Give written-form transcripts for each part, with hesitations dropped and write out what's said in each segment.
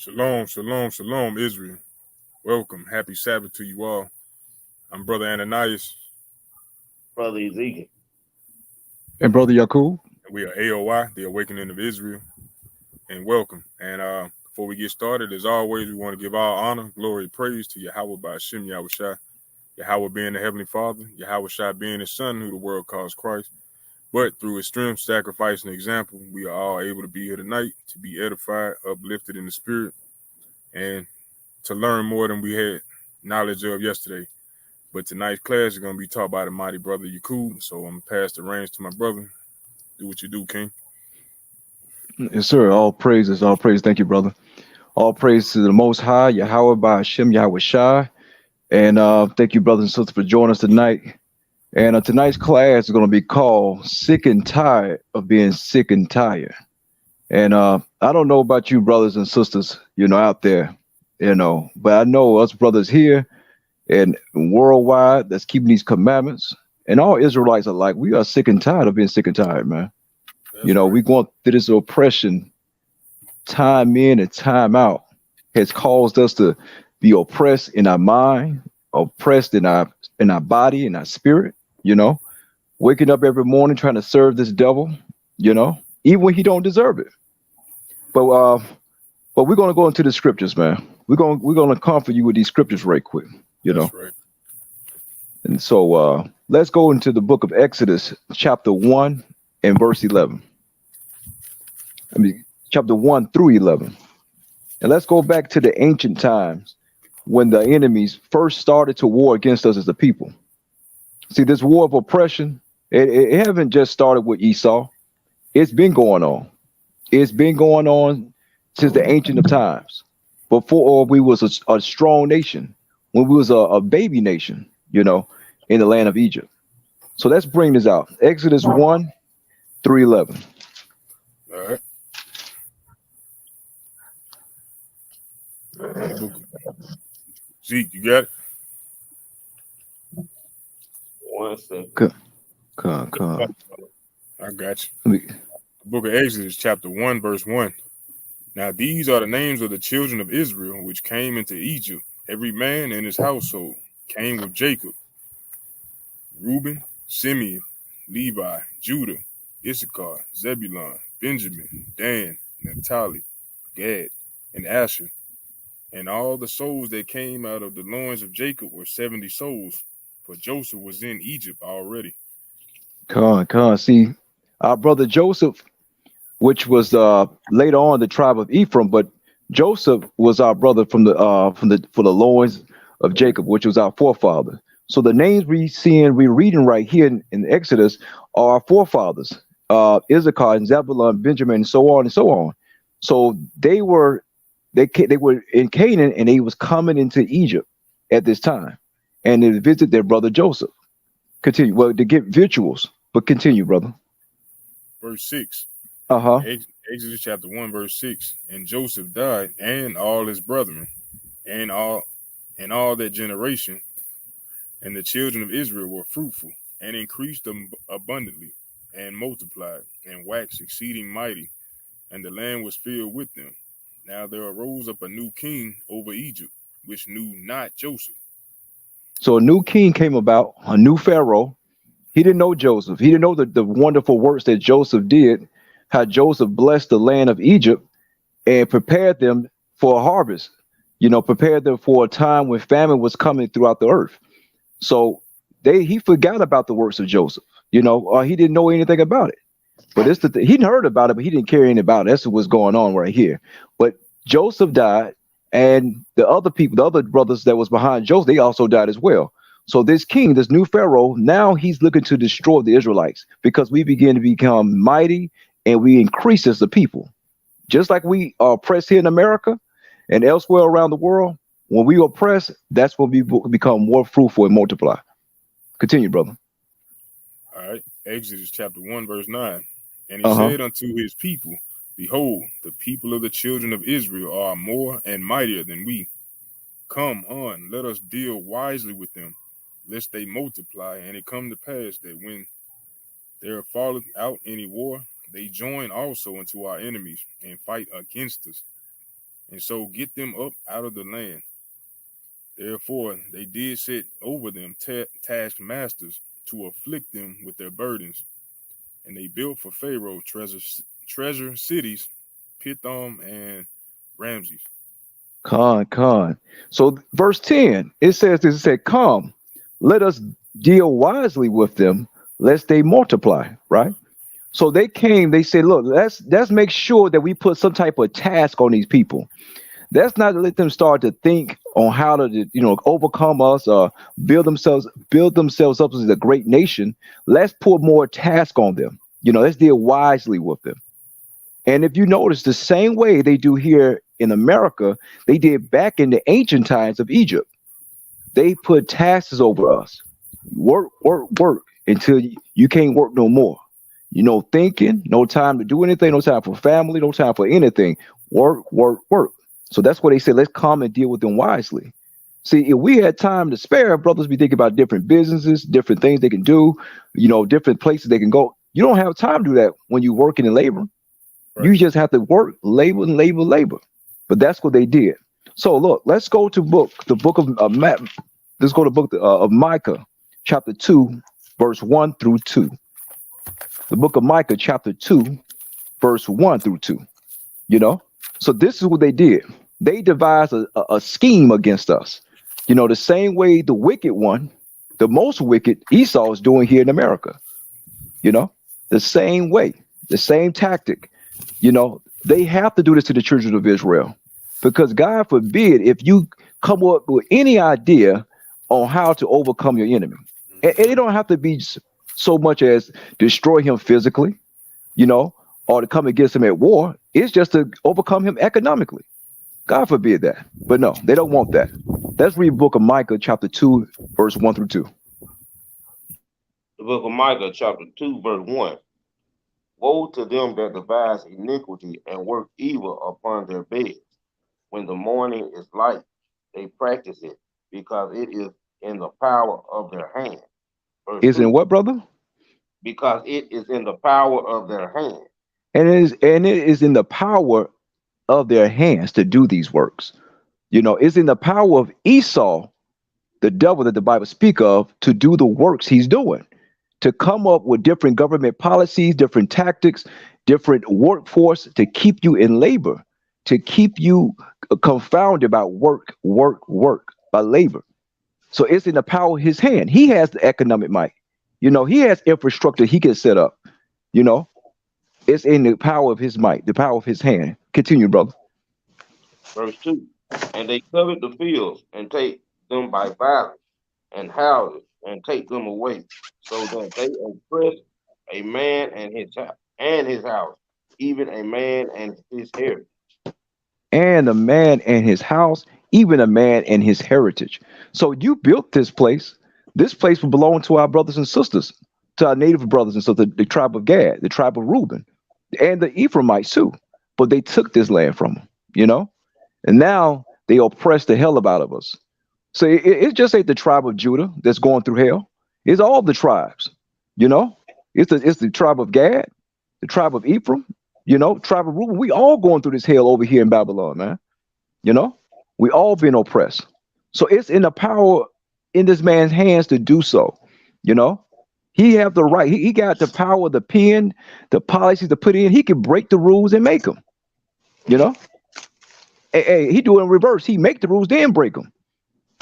Shalom, shalom, shalom, Israel. Welcome. Happy Sabbath to you all. I'm Brother Ananias. Brother Ezekiel. And Brother Yakub. We are A.O.I, the Awakening of Israel. And welcome. And before we get started, as always, we want to give all honor, glory, praise to Yahweh by Hashem Yahushai. Yahweh being the Heavenly Father, Yahushai being His Son, who the world calls Christ. But through His strength, sacrifice, and example, we are all able to be here tonight, to be edified, uplifted in the spirit, and to learn more than we had knowledge of yesterday. But tonight's class is going to be taught by the mighty brother Yakub. So I'm going to pass the reins to my brother. Do what you do, King. Yes, sir. All praises, all praise. Thank you, brother. All praise to the Most High, Yahweh by Hashem Yahushai. And thank you, brothers and sisters, for joining us tonight. And tonight's class is going to be called Sick and Tired of Being Sick and Tired. And I don't know about you, brothers and sisters, out there, but I know us brothers here and worldwide that's keeping these commandments. And all Israelites are like, we are sick and tired of being sick and tired, man. That's right. We going through this oppression, time in and time out, has caused us to be oppressed in our mind, oppressed in our body, in our spirit, waking up every morning trying to serve this devil, even when he don't deserve it. But we're gonna go into the scriptures, man. We're gonna comfort you with these scriptures right quick, That's right. And so let's go into the book of Exodus, chapter 1 and verse 11. Chapter 1 through 11. And let's go back to the ancient times when the enemies first started to war against us as a people. See, this war of oppression, it haven't just started with Esau. It's been going on. It's been going on since the ancient of times. Before we was a strong nation, when we was a baby nation, in the land of Egypt. So let's bring this out. Exodus 1 through 11. All right. Zeke, you got it? One second. Come. I got you. The book of Exodus, chapter 1, verse 1. Now these are the names of the children of Israel, which came into Egypt. Every man in his household came with Jacob. Reuben, Simeon, Levi, Judah, Issachar, Zebulun, Benjamin, Dan, Naphtali, Gad, and Asher. And all the souls that came out of the loins of Jacob were 70 souls, for Joseph was in Egypt already. Come on. See, our brother Joseph, which was later on the tribe of Ephraim, but Joseph was our brother for the loins of Jacob, which was our forefather. So the names we're reading right here in Exodus are our forefathers, Issachar and Zebulun, Benjamin, and so on and so on. So they were in Canaan, and they was coming into Egypt at this time, and to visit their brother Joseph. Continue. Well, to get victuals, but continue, brother. Verse 6. Exodus chapter 1, verse 6. And Joseph died, and all his brethren, and all that generation. And the children of Israel were fruitful, and increased them abundantly, and multiplied, and waxed exceeding mighty, and the land was filled with them. Now there arose up a new king over Egypt, which knew not Joseph. So a new king came about, a new Pharaoh. He didn't know Joseph. He didn't know the wonderful works that Joseph did, how Joseph blessed the land of Egypt and prepared them for a harvest, prepared them for a time when famine was coming throughout the earth. So he forgot about the works of Joseph, or he didn't know anything about it. But he heard about it, but he didn't care anything about it. That's what's going on right here. But Joseph died, and the other brothers that was behind Joseph, they also died as well. So this king, this new Pharaoh, now he's looking to destroy the Israelites because we begin to become mighty and we increase as a people. Just like we are oppressed here in America and elsewhere around the world, when we oppress, that's when we become more fruitful and multiply. Continue, brother. All right. Exodus chapter 1, verse 9. And he said unto his people, Behold, the people of the children of Israel are more and mightier than we. Come on, let us deal wisely with them, lest they multiply, and it come to pass that when there falleth out any war, they join also unto our enemies and fight against us. and so get them up out of the land. Therefore, they did set over them taskmasters to afflict them with their burdens, and they built for Pharaoh treasure cities, Pithom and Ramses. Con. So verse 10, it says this, it said, come, let us deal wisely with them, lest they multiply, right? So they came, they said, look, let's make sure that we put some type of task on these people. That's not to let them start to think on how to, overcome us or build themselves up as a great nation. Let's put more task on them. Let's deal wisely with them. And if you notice, the same way they do here in America, they did back in the ancient times of Egypt. They put taxes over us. Work until you can't work no more. Thinking, no time to do anything, no time for family, no time for anything. Work. So that's what they said. Let's come and deal with them wisely. See, if we had time to spare, brothers be thinking about different businesses, different things they can do, different places they can go. You don't have time to do that when you're working in labor. Right. You just have to work, labor. But that's what they did. So look, let's go to the book of let's go to the book of Micah, chapter 2, verse 1 through 2. The book of Micah, chapter 2, verse 1 through 2. So this is what they did. They devised a scheme against us. The same way the wicked one, the most wicked Esau is doing here in America. The same way, the same tactic. They have to do this to the children of Israel, because God forbid if you come up with any idea on how to overcome your enemy. And it don't have to be so much as destroy him physically, or to come against him at war. It's just to overcome him economically. God forbid that. But no, they don't want that. Let's read the book of Micah, chapter 2, verse 1 through 2. The book of Micah, chapter 2, verse 1. Woe to them that devise iniquity and work evil upon their beds. When the morning is light, they practice it, because it is in the power of their hand. Verse Is in 2. what, brother? Because it is in the power of their hand. And it is in the power of their hands to do these works. It's in the power of Esau, the devil that the Bible speak of, to do the works he's doing, to come up with different government policies, different tactics, different workforce to keep you in labor, to keep you confounded about work by labor. So it's in the power of his hand. He has the economic might. He has infrastructure he can set up. It's in the power of his might, the power of his hand. Continue, brother. Verse 2. And they covet the fields and take them by violence, and houses and take them away, so that they oppress a man and his house, even a man and his heritage. And a man and his house, even a man and his heritage. So you built this place. This place will belong to our brothers and sisters, to our native brothers and sisters, the tribe of Gad, the tribe of Reuben, and the Ephraimites too. But they took this land from them, and now they oppress the hell out of us. So it just ain't the tribe of Judah that's going through hell. It's all the tribes, you know. It's the tribe of Gad, the tribe of Ephraim, tribe of Reuben. We all going through this hell over here in Babylon, man. We all being oppressed. So it's in the power in this man's hands to do so. He have the right. He got the power, the pen, the policies to put in. He can break the rules and make them. You know. Hey, he do it in reverse. He make the rules, then break them.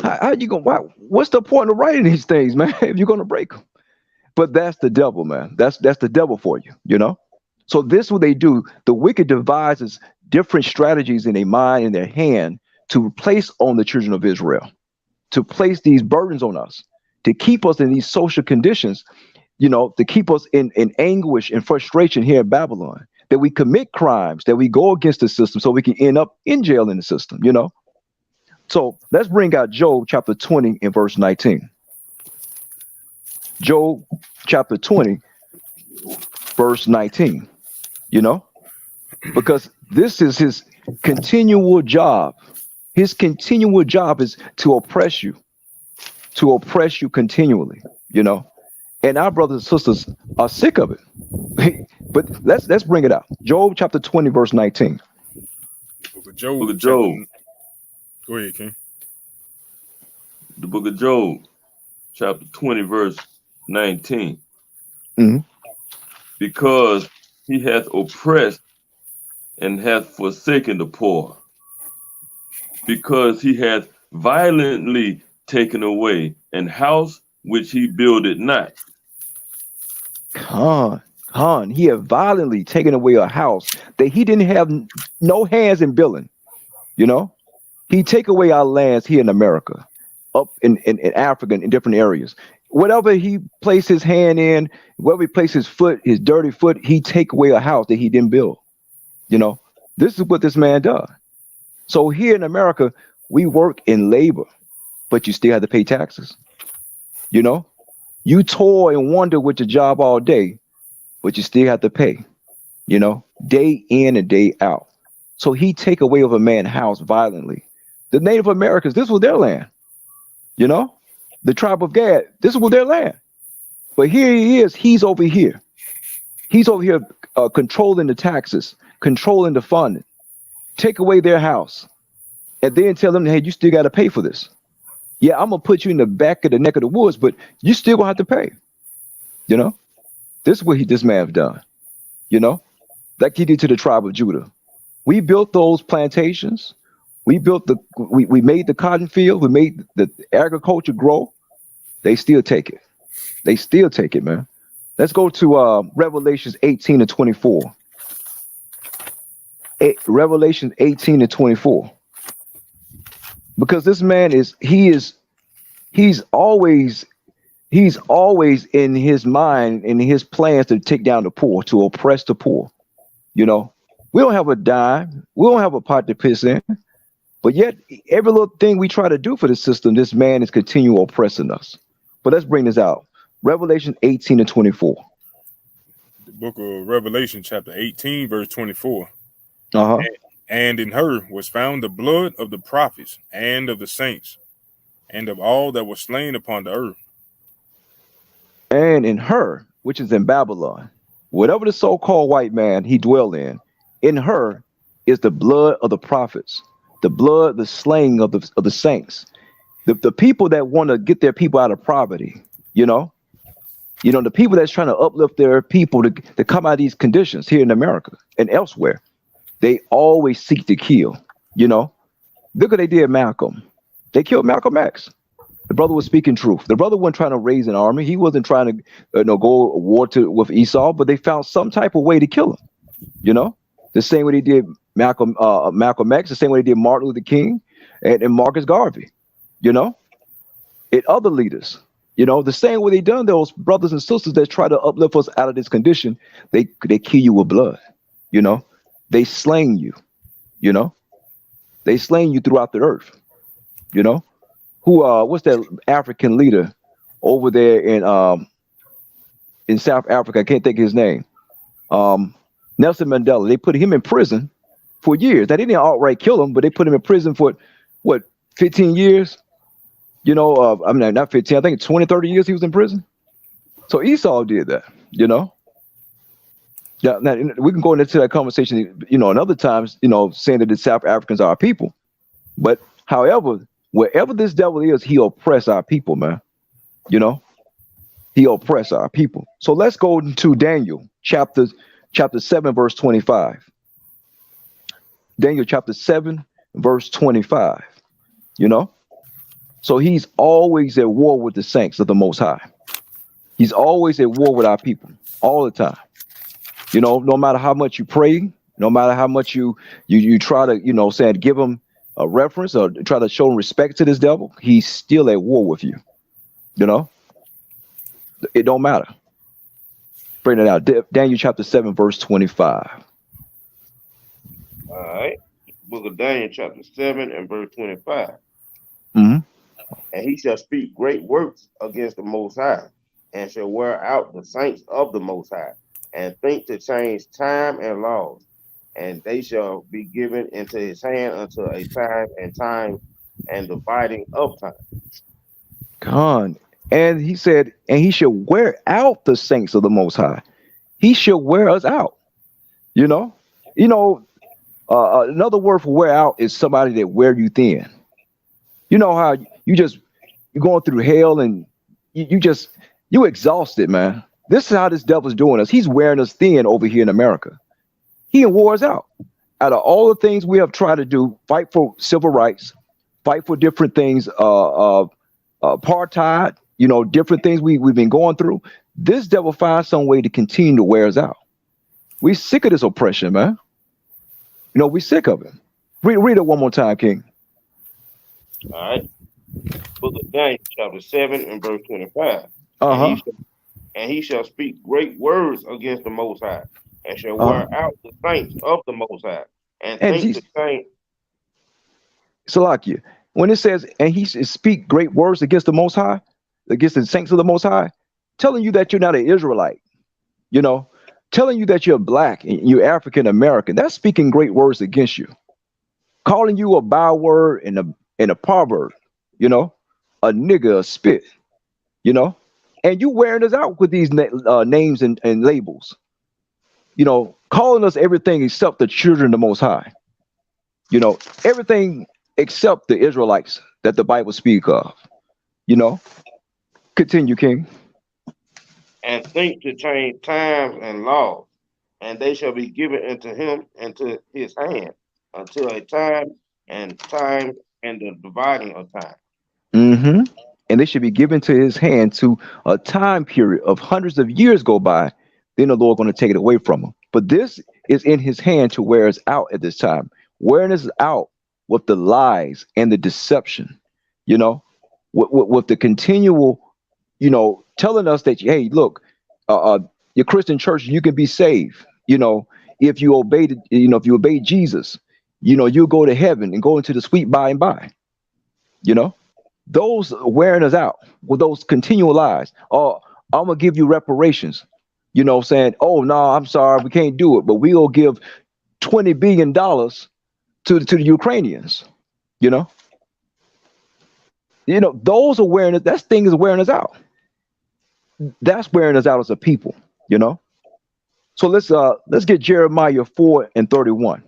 How you gonna? What's the point of writing these things, man? If you're gonna break them. But that's the devil, man. That's the devil for you. So this is what they do. The wicked devises different strategies in their mind, in their hand, to place on the children of Israel, to place these burdens on us, to keep us in these social conditions, to keep us in anguish and frustration here in Babylon, that we commit crimes, that we go against the system so we can end up in jail in the system, So let's bring out Job chapter 20 and verse 19. Job chapter 20, verse 19, because this is his continual job. His continual job is to oppress you continually, and our brothers and sisters are sick of it. But let's bring it out. Job chapter 20, verse 19. Book of Book Job, of chapter. Job, Go ahead, King. the book of Job, chapter 20, verse 19. Mhm. Because he hath oppressed and hath forsaken the poor, because he hath violently taken away an house which he builded not. Khan, Khan, he had violently taken away a house that he didn't have no hands in building. You know, he take away our lands here in America, up in Africa, in different areas. Whatever he placed his hand in, wherever he placed his foot, his dirty foot, he take away a house that he didn't build. You know, this is what this man does. So here in America, we work in labor, but you still have to pay taxes. You know, you toil and wonder with your job all day, but you still have to pay. You know, day in and day out. So he take away of a man's house violently. The Native Americans, this was their land. You know, the tribe of Gad, this was their land. But here he is, he's over here. He's over here controlling the taxes, controlling the funding, take away their house, and then tell them, hey, you still got to pay for this. Yeah, I'm gonna put you in the back of the neck of the woods, but you still gonna have to pay. You know, this is what this man have done. You know, like he did to the tribe of Judah. We built those plantations. We made the cotton field. We made the agriculture grow. They still take it. They still take it, man. Let's go to Revelations 18 and 24. Revelations 18 and 24. Because this man he's always he's always in his mind, in his plans to take down the poor, to oppress the poor. You know, we don't have a dime, we don't have a pot to piss in, but yet every little thing we try to do for the system, this man is continual oppressing us. But let's bring this out. Revelation 18 and 24. The book of Revelation, chapter 18, verse 24. Uh-huh. And in her was found the blood of the prophets and of the saints and of all that were slain upon the earth. And in her, which is in Babylon, whatever the so-called white man he dwell in her is the blood of the prophets, the blood, the slaying of the saints, the people that want to get their people out of poverty, you know. You know, the people that's trying to uplift their people to come out of these conditions here in America and elsewhere, they always seek to kill, you know. Look what they did Malcolm. They killed Malcolm X. The brother was speaking truth. The brother wasn't trying to raise an army. He wasn't trying to go war with Esau, but they found some type of way to kill him, you know. The same way they did Malcolm X, the same way they did Martin Luther King and Marcus Garvey, you know, and other leaders. You know, the same way they done those brothers and sisters that try to uplift us out of this condition, they kill you with blood, you know. They slain you, you know. They slain you throughout the earth, you know. Who what's that African leader over there in South Africa? I can't think of his name. Nelson Mandela. They put him in prison for years. Now, they didn't outright kill him, but they put him in prison for what, 15 years? You know, I mean, not 15, I think 20, 30 years he was in prison. So Esau did that, you know. Yeah, now we can go into that conversation, you know, and other times, you know, saying that the South Africans are our people. But however, wherever this devil is, he oppress our people, man. You know, he oppress our people. So let's go to Daniel chapter 7, verse 25. Daniel chapter 7, verse 25. You know, so he's always at war with the saints of the Most High. He's always at war with our people all the time. You know, no matter how much you pray, no matter how much you try to, you know, saying give him a reference or try to show respect to this devil, he's still at war with you. You know, it don't matter. Bring it out. Daniel chapter 7, verse 25. All right. Book of Daniel, chapter 7 and verse 25. Mm-hmm. And he shall speak great works against the Most High, and shall wear out the saints of the Most High, and think to change time and laws, and they shall be given into his hand until a time and dividing of time. Con. And he said, and he shall wear out the saints of the Most High. He shall wear us out. You know, Another word for wear out is somebody that wear you thin. You know how you're going through hell and you just you exhausted, man. This is how this devil's doing us. He's wearing us thin over here in America. He wore us out. Out of all the things we have tried to do, fight for civil rights, fight for different things, apartheid, different things we've been going through. This devil finds some way to continue to wear us out. We sick of this oppression, man. We sick of it. Read it one more time, King. All right. Book of Daniel, chapter 7 and verse 25. Uh And he huh. shall, and he shall speak great words against the Most High, and shall Uh wear huh. out the saints of the Most High, and And think to he's change. Salakia. When it says, and he should speak great words against the Most High, against the saints of the Most High, telling you that you're not an Israelite, you know, telling you that you're black and you're African American, that's speaking great words against you, calling you a byword and a proverb, you know, a nigger, a spit, you know, and you wearing us out with these names and labels, calling us everything except the children of the Most High, everything except the Israelites that the Bible speak of, you know. Continue, King. And think to change times and laws, and they shall be given into him into his hand until a time and the dividing of time. Hmm. And they should be given to his hand to a time period of hundreds of years go by. Then the Lord going to take it away from him. But this is in his hand to wear us out at this time, wearing us out with the lies and the deception, you know, with the continual, telling us that, hey, look, uh, uh, your Christian church, you can be saved, if you obey, if you obey Jesus, you'll go to heaven and go into the sweet by and by, you know those wearing us out with those continual lies. Oh, I'm gonna give you reparations. Saying, oh no, I'm sorry, we can't do it, but we'll give $20 billion to the Ukrainians. You know, those are wearing it. That thing is wearing us out. That's wearing us out as a people. You know. So let's get Jeremiah 4:31.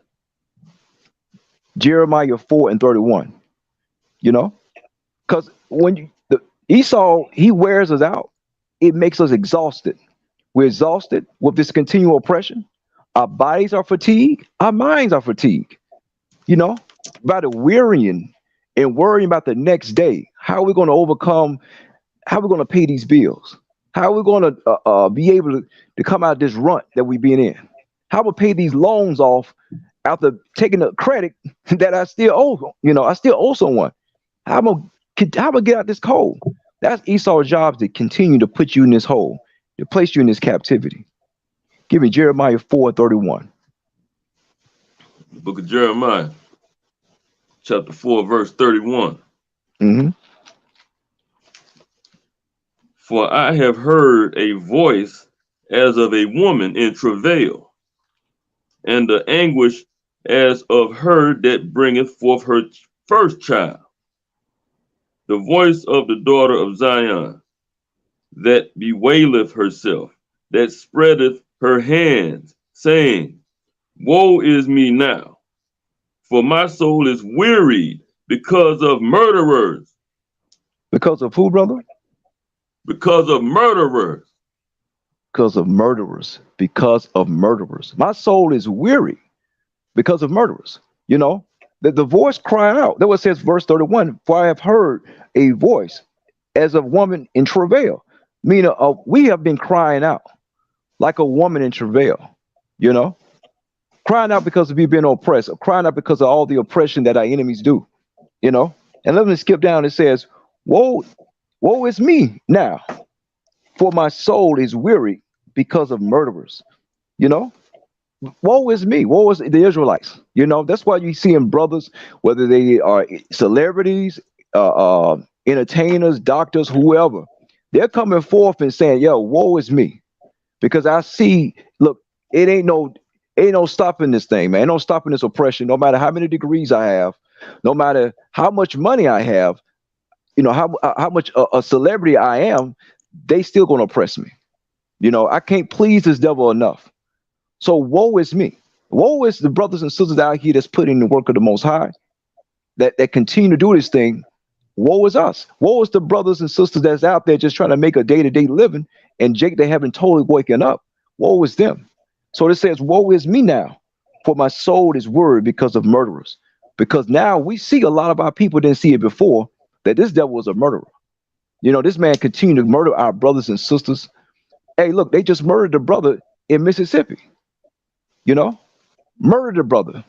Jeremiah 4:31. You know, because when Esau he wears us out, it makes us exhausted. We're exhausted with this continual oppression. Our bodies are fatigued. Our minds are fatigued. You know, by the wearying and worrying about the next day. How are we going to overcome? How are we going to pay these bills? How are we going to be able to come out of this rut that we've been in? How will pay these loans off after taking the credit that I still owe? I still owe someone. How am how am I get out this hole? That's Esau's job to continue to put you in this hole, to place you in this captivity. Give me Jeremiah 4:31. The book of Jeremiah, chapter 4, verse 31. Mm-hmm. For I have heard a voice as of a woman in travail, and the anguish as of her that bringeth forth her first child, the voice of the daughter of Zion, that bewaileth herself, that spreadeth her hands, saying, woe is me now, for my soul is wearied because of murderers, Because of who, brother? because of murderers. Because of murderers. Because of murderers. My soul is weary because of murderers. The voice cried out. That what it says, verse 31. For I have heard a voice as of woman in travail. Meaning, we have been crying out like a woman in travail. You know, crying out because we've been oppressed, crying out because of all the oppression that our enemies do. You know, and let me skip down. It says, "Woe, woe is me now, for my soul is weary because of murderers." You know, woe is me. Woe is the Israelites. That's why you see in brothers, whether they are celebrities, entertainers, doctors, whoever, they're coming forth and saying, "Yo, woe is me," because I see. Look, it ain't no stopping this thing, man. Ain't no stopping this oppression. No matter how many degrees I have, no matter how much money I have, how much a celebrity I am, they still gonna oppress me. I can't please this devil enough. So woe is me. Woe is the brothers and sisters out here that's putting the work of the Most High, that continue to do this thing. Woe is us. Woe is the brothers and sisters that's out there just trying to make a day-to-day living, and Jake, they haven't totally waken up. Woe is them. So it says, woe is me now, for my soul is worried because of murderers. Because now we see a lot of our people didn't see it before, that this devil was a murderer. This man continued to murder our brothers and sisters. Hey, look, they just murdered the brother in Mississippi. Murdered the brother.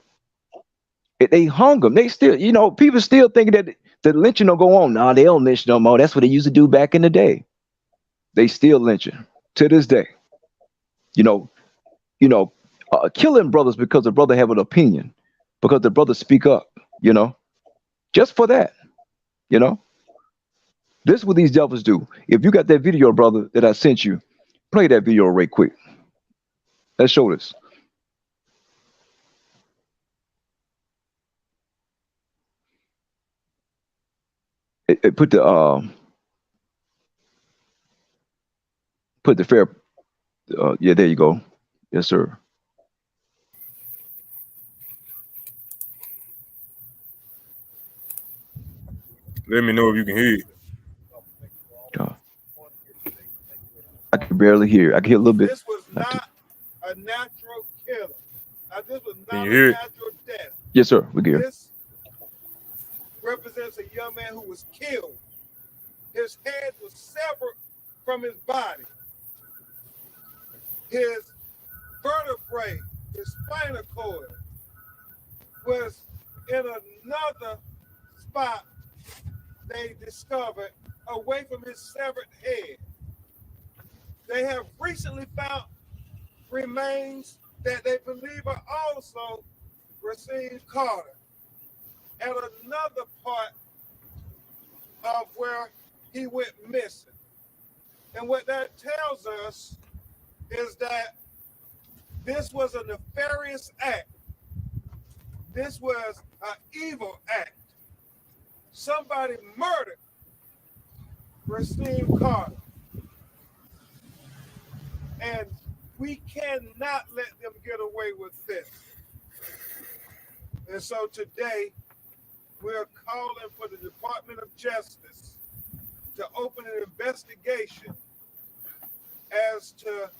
They hung him. They still, people still thinking that the lynching don't go on. Nah, they don't lynch no more. That's what they used to do back in the day. They still lynching to this day. Killing brothers because the brother have an opinion, because the brother speak up. Just for that. This is what these devils do. If you got that video, brother, that I sent you, play that video right quick. Let's show this. Put the fair. Yeah, there you go. Yes, sir. Let me know if you can hear it. I can barely hear. I can hear a little bit. This was not a natural killer. This was Can not you a hear it? natural death. Yes, sir. We can hear. This represents a young man who was killed. His head was severed from his body. His vertebrae, his spinal cord, was in another spot they discovered away from his severed head. They have recently found remains that they believe are also Racine Carter at another part of where he went missing. And what that tells us is that this was a nefarious act. This was an evil act. Somebody murdered Racine Carter. And we cannot let them get away with this. And so today, we're calling for the Department of Justice to open an investigation as to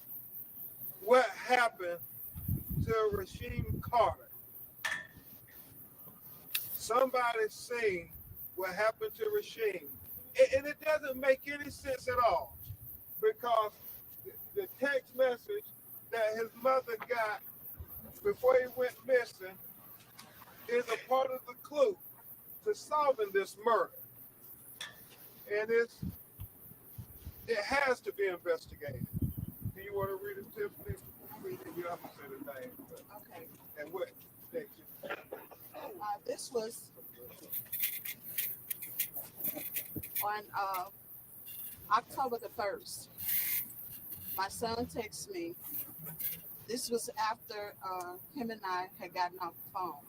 what happened to Racine Carter. Somebody seen what happened to Racine. And it doesn't make any sense at all, because the text message that his mother got before he went missing is a part of the clue to solving this murder. And it has to be investigated. Do you want to read it, Tiffany? You have to say the name. Okay. And what section? This was on October the 1st. My son texted me. This was after him and I had gotten off the phone.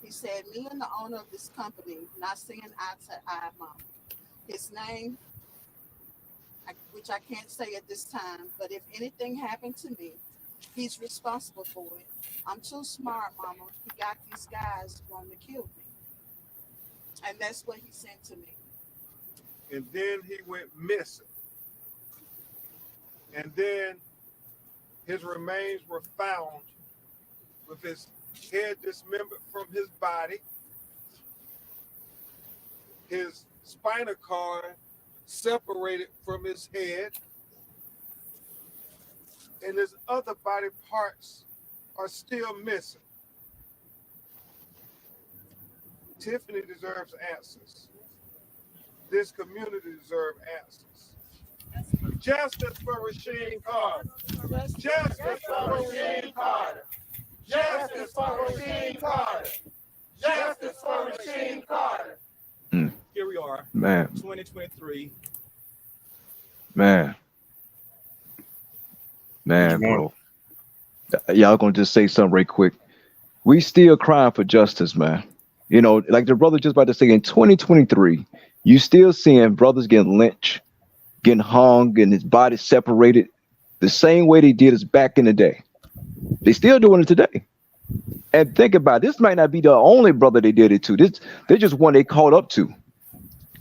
He said, me and the owner of this company not seeing eye to eye, Mom. His name, which I can't say at this time, but if anything happened to me, he's responsible for it. I'm too smart, Mama. He got these guys wanting to kill me. And that's what he sent to me. And then he went missing. And then his remains were found with his head dismembered from his body, his spinal cord separated from his head, and his other body parts are still missing. Tiffany deserves answers. This community deserves answers. Justice for Racine Carter. Justice for Racine Carter. Justice for Racine Carter. Justice for Racine Carter. Here we are, Man, 2023. man, Which bro. Y'all gonna just say something right quick. We still crying for justice, man. Like the brother just about to say, in 2023, you still seeing brothers getting lynched, getting hung, and his body separated the same way they did us back in the day. They still doing it today. And think about it, this might not be the only brother they did it to. This they're just one they caught up to.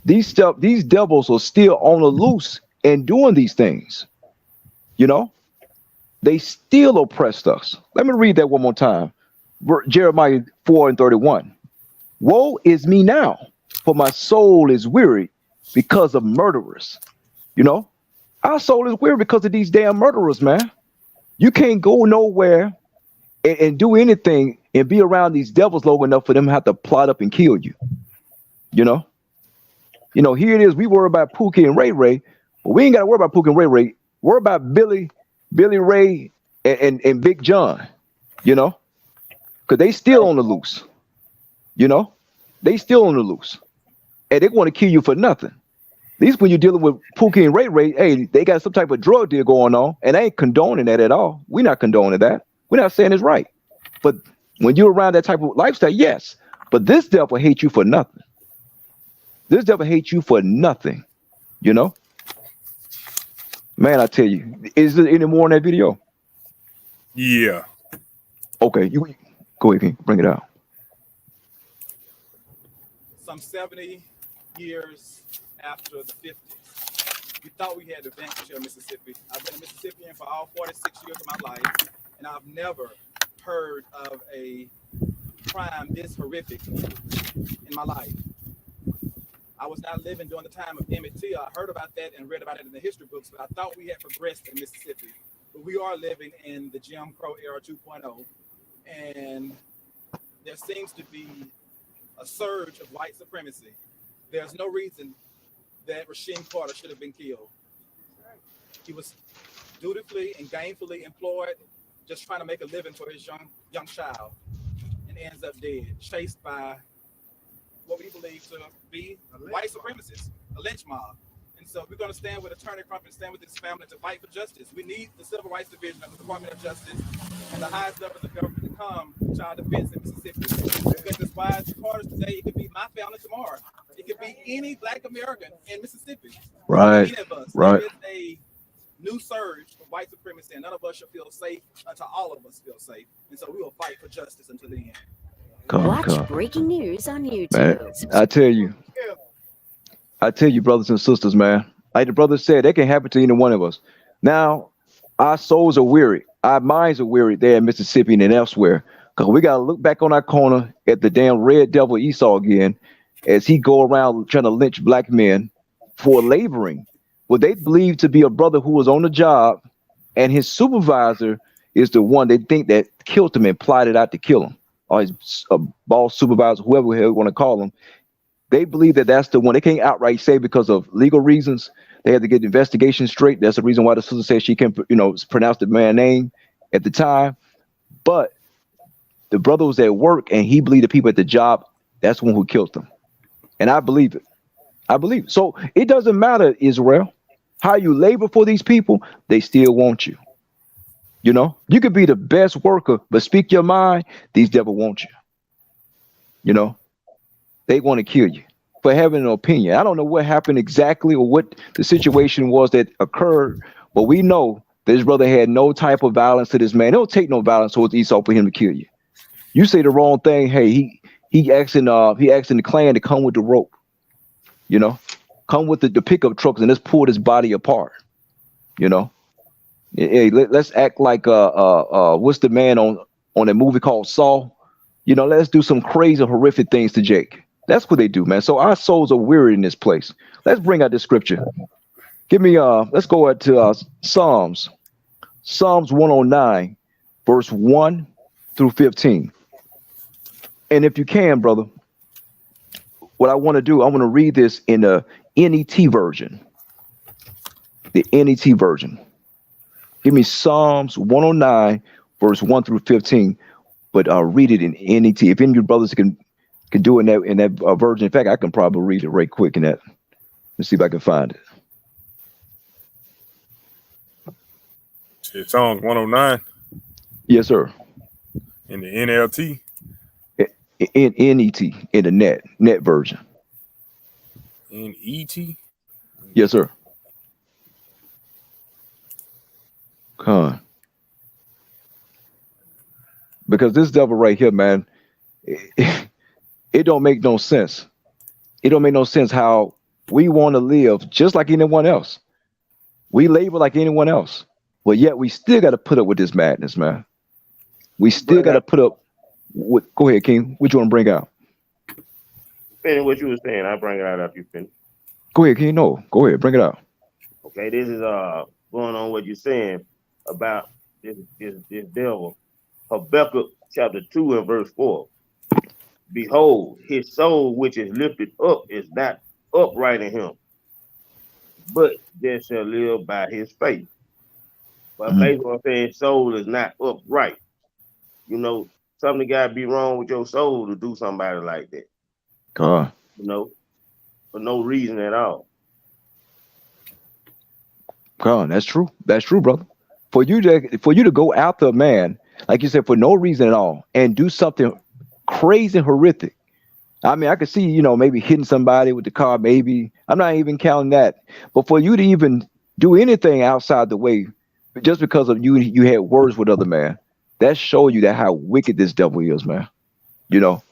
These devils are still on the loose and doing these things. You know, they still oppressed us. Let me read that one more time. Jeremiah 4:31. Woe is me now, for my soul is weary because of murderers. You know, our soul is weary because of these damn murderers, man. You can't go nowhere and do anything and be around these devils long enough for them to have to plot up and kill you. You know, here it is. We worry about Pookie and Ray Ray, but we ain't got to worry about Pookie and Ray Ray. Worry about Billy Ray, and Big John. You know, because they still on the loose. You know, they still on the loose, and they want to kill you for nothing. At least when you're dealing with Pookie and Ray Ray, hey, they got some type of drug deal going on, and I ain't condoning that at all. We're not condoning that. We're not saying it's right. But when you're around that type of lifestyle, yes. But this devil hates you for nothing. This devil hates you for nothing. You know, man, I tell you, is there any more in that video? Yeah. Okay, you go ahead, King, bring it out. Some 70 years after the 50s, we thought we had advanced here in Mississippi. I've been a Mississippian for all 46 years of my life, and I've never heard of a crime this horrific in my life. I was not living during the time of Emmett Till. I heard about that and read about it in the history books, but I thought we had progressed in Mississippi. But we are living in the Jim Crow era 2.0, and there seems to be a surge of white supremacy. There's no reason that Rasheem Carter should have been killed. He was dutifully and gainfully employed, just trying to make a living for his young child, and ends up dead, chased by what we believe to be white supremacists, a lynch mob. And so we're going to stand with Attorney Crump and stand with his family to fight for justice. We need the Civil Rights Division of the Department of Justice and the highest levels of government to come to our defense in Mississippi. Because as wise as Carter's today, it could be my family tomorrow. It could be any Black American in Mississippi. Right, Any of us. right. There is a new surge of white supremacy, and none of us should feel safe until all of us feel safe. And so we will fight for justice until the end. Watch breaking news on Man, YouTube. I tell you, brothers and sisters, man. Like the brother said, that can happen to any one of us. Now, our souls are weary, our minds are weary there in Mississippi and elsewhere. Cause we gotta look back on our corner at the damn red devil Esau again, as he go around trying to lynch black men for laboring. What they believe to be a brother who was on the job, and his supervisor is the one they think that killed him and plotted out to kill him, or his boss, supervisor, whoever we want to call him. They believe that that's the one. They can't outright say because of legal reasons. They had to get the investigation straight. That's the reason why the sister said she can't, pronounce the man's name at the time. But the brother was at work and he believed the people at the job, that's the one who killed them. And I believe it. I believe it. So it doesn't matter, Israel, how you labor for these people, they still want you. You know, you could be the best worker, but speak your mind, these devil want you. You know, they want to kill you for having an opinion. I don't know what happened exactly or what the situation was that occurred, but we know that his brother had no type of violence to this man. It don't take no violence towards Esau for him to kill you. You say the wrong thing, hey, he asking the clan to come with the rope, you know, come with the pickup trucks and let's pull this body apart, you know. Hey, let's act like what's the man on that movie called Saw? You know, let's do some crazy, horrific things to Jake. That's what they do, man. So our souls are weary in this place. Let's bring out this scripture. Give me let's go to Psalms 109, verse 1 through 15. And if you can, brother, what I want to do, I want to read this in the NET version. The NET version. Give me Psalms 109, verse 1 through 15, but read it in NET. If any of your brothers can do it in that version. In fact, I can probably read it right quick in that. Let's see if I can find it. It's Psalms 109 Yes, sir. in the NLT. In NET, in the net version. NET. Yes, sir. Come on. Because this devil right here, man, it don't make no sense. It don't make no sense how we want to live just like anyone else. We labor like anyone else, but yet we still got to put up with this madness, man. We still Bring got to out, put up with. Go ahead, King. What you want to bring out? finish what you were saying. I'll bring it out after you finish. Go ahead, King. No, go ahead, bring it out. Okay, this is going on what you're saying about this devil. Habakkuk chapter 2 and verse 4. Behold, his soul which is lifted up is not upright in him, but there shall live by his faith. But Mm, basically, what I'm saying, soul is not upright. You know, something gotta be wrong with your soul to do somebody like that. God, You know, for no reason at all. God, that's true. That's true, brother. For you to go after a man, like you said, for no reason at all, and do something crazy and horrific. I mean, I could see, maybe hitting somebody with the car, maybe. I'm not even counting that. But for you to even do anything outside the way, just because of you had words with other man, that shows you that how wicked this devil is, man. You know,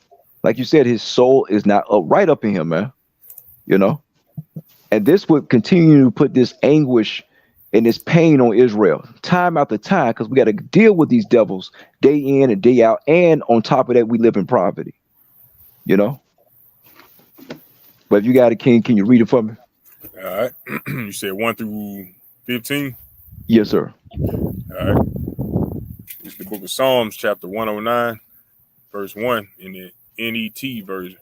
like you said, his soul is not right up in him, man. You know, and this would continue to put this anguish and this pain on Israel time after time because we got to deal with these devils day in and day out. And on top of that, we live in poverty, you know. But if you got a king, can you read it for me? All right. You said 1 through 15. Yes, sir. All right. It's the book of Psalms, chapter 109, verse 1 in the NET version.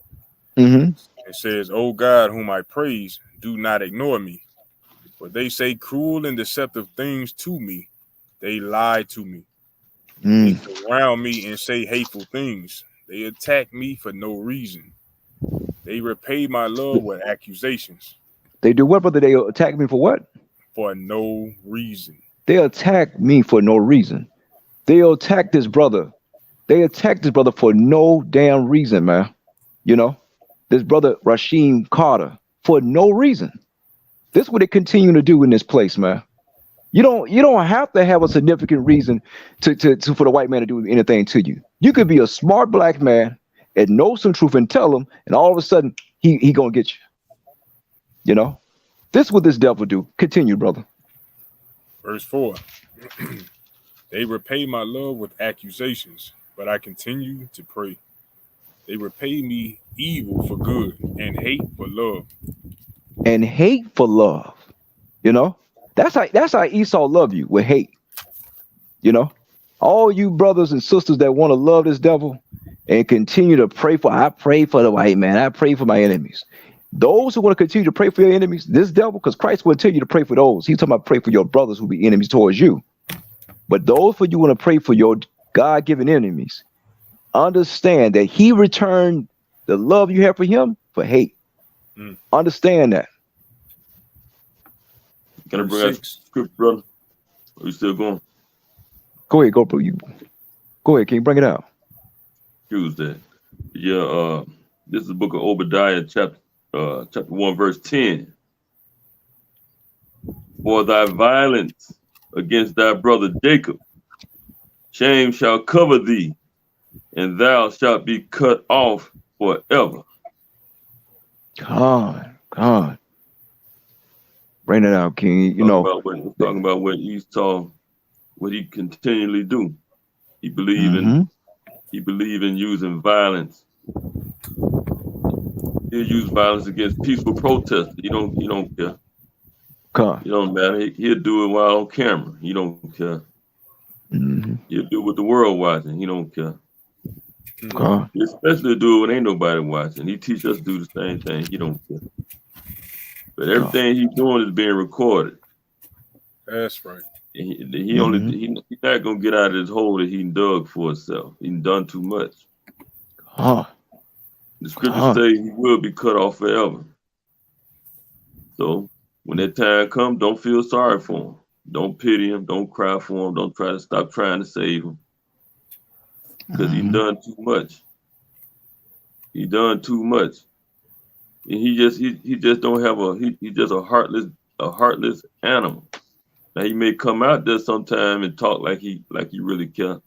Mm-hmm. It says, O God, whom I praise, do not ignore me. For they say cruel and deceptive things to me. They lie to me. They Mm. surround me and say hateful things. They attack me for no reason. They repay my love with accusations They do what, brother? They attack me for what? for no reason. They attack me for no reason. They'll attack this brother. They attack this brother for no damn reason, man. You know, this brother Rasheem Carter for no reason. This is what they continue to do in this place, man. You don't have to have a significant reason to for the white man to do anything to you. You could be a smart black man and know some truth and tell him, and all of a sudden he gonna get you. You know, this is what this devil do. Continue, brother. Verse 4. They repay my love with accusations, but I continue to pray. They repay me evil for good and hate for love. And hate for love. You know, that's how Esau love you with hate. You know, all you brothers and sisters that want to love this devil and continue to pray for. I pray for the white man. I pray for my enemies. Those who want to continue to pray for your enemies, this devil, because Christ will tell you to pray for those. He's talking about pray for your brothers who be enemies towards you. But those for you want to pray for your God-given enemies, understand that he returned the love you have for him for hate. Mm. Understand that. Can I Verse bring out 6. script, brother? Are you still going? Go ahead, go, bro. Go ahead, King. Bring it out. Excuse that. Yeah, this is the book of Obadiah, chapter 1, verse 10. For thy violence against thy brother Jacob, shame shall cover thee, and thou shalt be cut off forever. God. Bring it out, King. Talking about what Esau, what he continually do. He believe Mm-hmm. in using violence. He'll use violence against peaceful protesters. He don't care. God. It don't matter. He'll do it while on camera. He don't care. Mm-hmm. He'll do it with the world watching. He don't care. God. He especially do it when ain't nobody watching. He teach us to do the same thing. He don't care. But God. everything he's doing is being recorded. That's right. And Mm-hmm. he's not gonna get out of this hole that he dug for himself. He done too much. God. The scriptures say he will be cut off forever. So when that time comes, don't feel sorry for him. Don't pity him. Don't cry for him. Don't try to stop trying to save him. Because he done too much. He done too much. And he just don't have he just a heartless animal. Now he may come out there sometime and talk like he really care.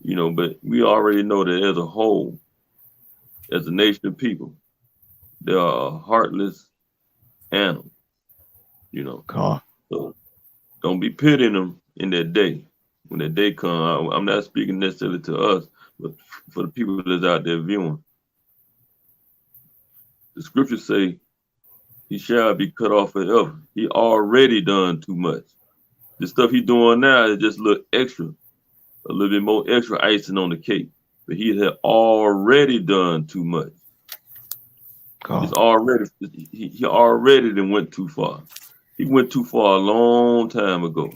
But we already know that as a whole, as a nation of people, they are a heartless animal, you know. God, So don't be pitying them in that day. When that day comes, I'm not speaking necessarily to us, but for the people that's out there viewing. The scriptures say he shall be cut off forever. He already done too much. The stuff he doing now is just a little bit more extra icing on the cake. But he had already done too much. It's God, already he already done went too far. He went too far a long time ago.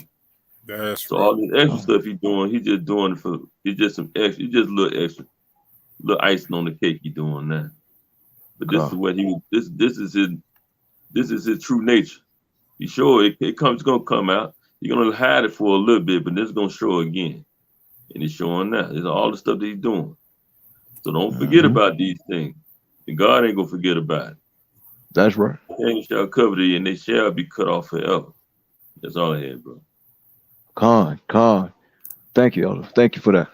That's So right. all this extra God. stuff he doing, he just doing it for he just some extra, he just a little extra, little icing on the cake he doing now. But this is God. what he this is his true nature. He sure it comes it's gonna come out. You're gonna hide it for a little bit, but it's gonna show again. And it's showing now. It's all the stuff that he's doing. So don't forget Hmm. about these things. And God ain't gonna forget about it. That's right. They shall cover thee and they shall be cut off forever. That's all I had, bro. Con. Thank you, Elder. Thank you for that.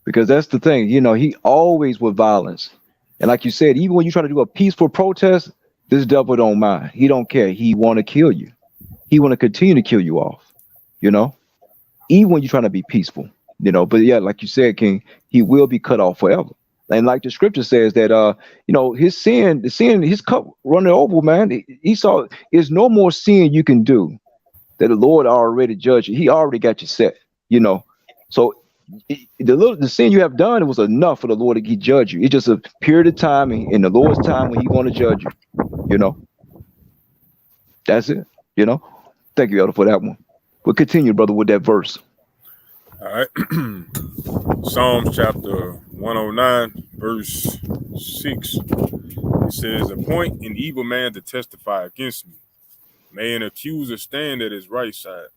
Because that's the thing, he always with violence. And like you said, even when you try to do a peaceful protest, this devil don't mind. He don't care. He want to kill you. He want to continue to kill you off. You know, even when you're trying to be peaceful. But yeah, like you said, King, he will be cut off forever. And like the scripture says that his cup running over, man. He saw there's no more sin you can do that the Lord already judged you. He already got you set. You know, so the sin you have done, it was enough for the Lord to judge you. It's just a period of time in the Lord's time when He going to judge you. You know, that's it. You know, thank you, Elder, for that one. We'll continue, brother, with that verse. All right. Psalms chapter 109, verse 6. It says, appoint an evil man to testify against me. May an accuser stand at his right side.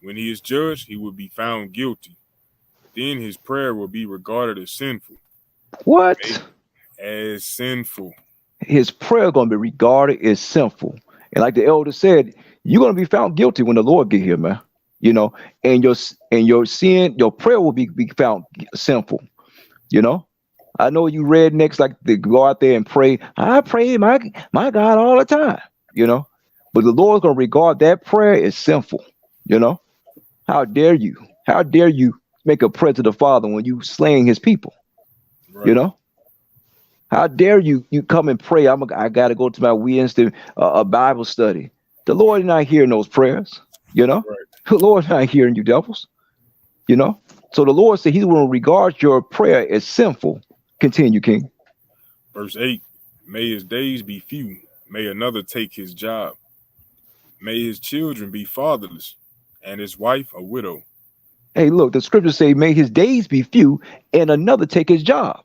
When he is judged, he will be found guilty. Then his prayer will be regarded as sinful. What? As sinful. His prayer going to be regarded as sinful, and like the elder said, you're going to be found guilty when the Lord get here, man. You know, and your sin, your prayer will be found sinful. You know, I know you rednecks like to go out there and pray. I pray my God all the time. You know, but the Lord's going to regard that prayer as sinful. You know, how dare you? How dare you make a prayer to the Father when you slaying His people? You Right. know. How dare you come and pray? I gotta go to my Wednesday Bible study. The Lord is not hearing those prayers. You know, Right. the Lord's not hearing you devils. You know, so the Lord said He will regard your prayer as sinful. Continue, King. Verse 8. May his days be few. May another take his job. May his children be fatherless, and his wife a widow. Hey, look, the scriptures say, "May his days be few, and another take his job."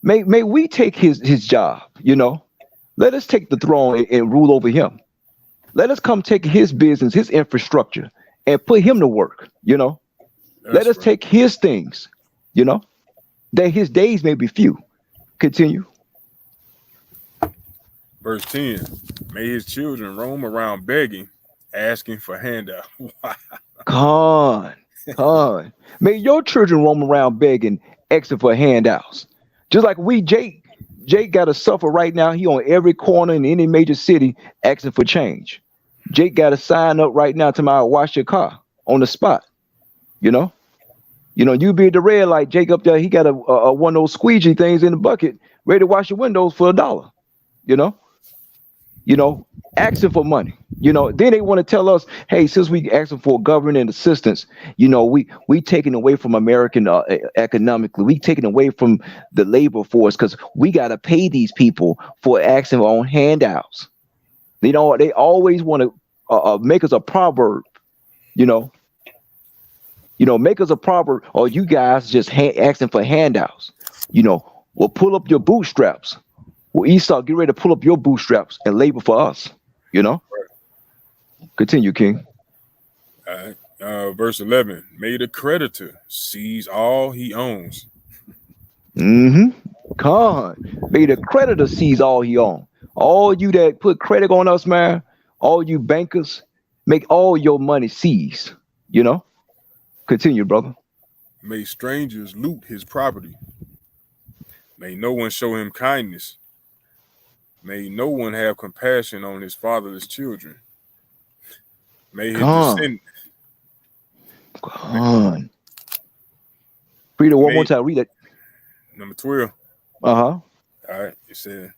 May we take his job. You know, let us take the throne and rule over him. Let us come take his business, his infrastructure, and put him to work. You know, let That's us right. take his things. You know, that his days may be few. Continue. Verse 10. May his children roam around begging, asking for handout. Con, con. May your children roam around begging, asking for handouts. Just like Jake got to suffer right now. He on every corner in any major city asking for change. Jake got to sign up right now to my wash your car on the spot. You know, you be at the red light. Jake up there, he got a one of those squeegee things in the bucket, ready to wash your windows for $1. You know, you know, asking for money. Then they want to tell us, hey, since we asking for government assistance, we taking away from American economically, we taking away from the labor force because we got to pay these people for asking on handouts. They always want to make us a proverb. You know, make us a proverb. Or you guys just asking for handouts. Well, pull up your bootstraps. Well, Esau, get ready to pull up your bootstraps and labor for us. You know. Continue, King. All right. Verse 11. May the creditor seize all he owns. Mm-hmm. Con. May the creditor seize all he own. All you that put credit on us, man, all you bankers, make all your money seize. You know? Continue, brother. May strangers loot his property. May no one show him kindness. May no one have compassion on his fatherless children. May his descendants. Con. Read it one more time. Read it. Number 12. Uh-huh. All right. It said,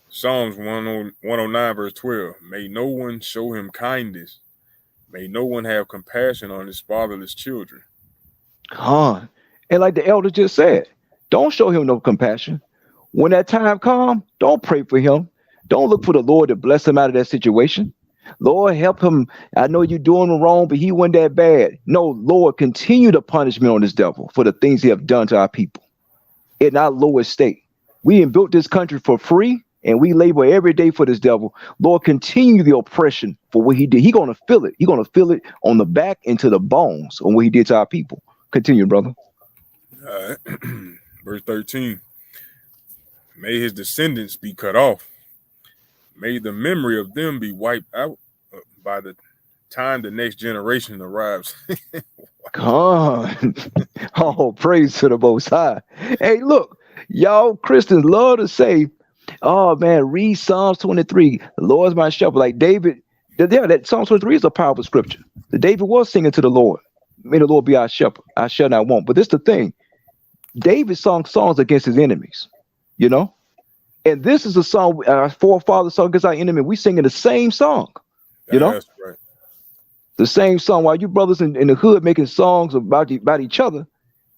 Psalms 109, verse 12. May no one show him kindness. May no one have compassion on his fatherless children. Con. And like the elder just said, don't show him no compassion. When that time comes, don't pray for him. Don't look for the Lord to bless him out of that situation. Lord, help him. I know you're doing wrong, but he wasn't that bad. No, Lord, continue the punishment on this devil for the things he have done to our people in our lowest state. We ain't built this country for free, and we labor every day for this devil. Lord, continue the oppression for what he did. He's going to feel it. He's going to feel it on the back into the bones on what he did to our people. Continue, brother. All right. Verse 13. May his descendants be cut off. May the memory of them be wiped out by the time the next generation arrives. God. Oh, praise to the Most High. Hey, look, y'all Christians love to say, oh, man, read Psalms 23. The Lord is my shepherd. Like David, yeah, that Psalms 23 is a powerful scripture. The David was singing to the Lord. May the Lord be our shepherd. I shall not want. But this is the thing. David sung songs against his enemies, you know? And this is a song our forefathers sung against our enemy. We singing the same song, you know? That's right. The same song. While you brothers in the hood making songs about each other,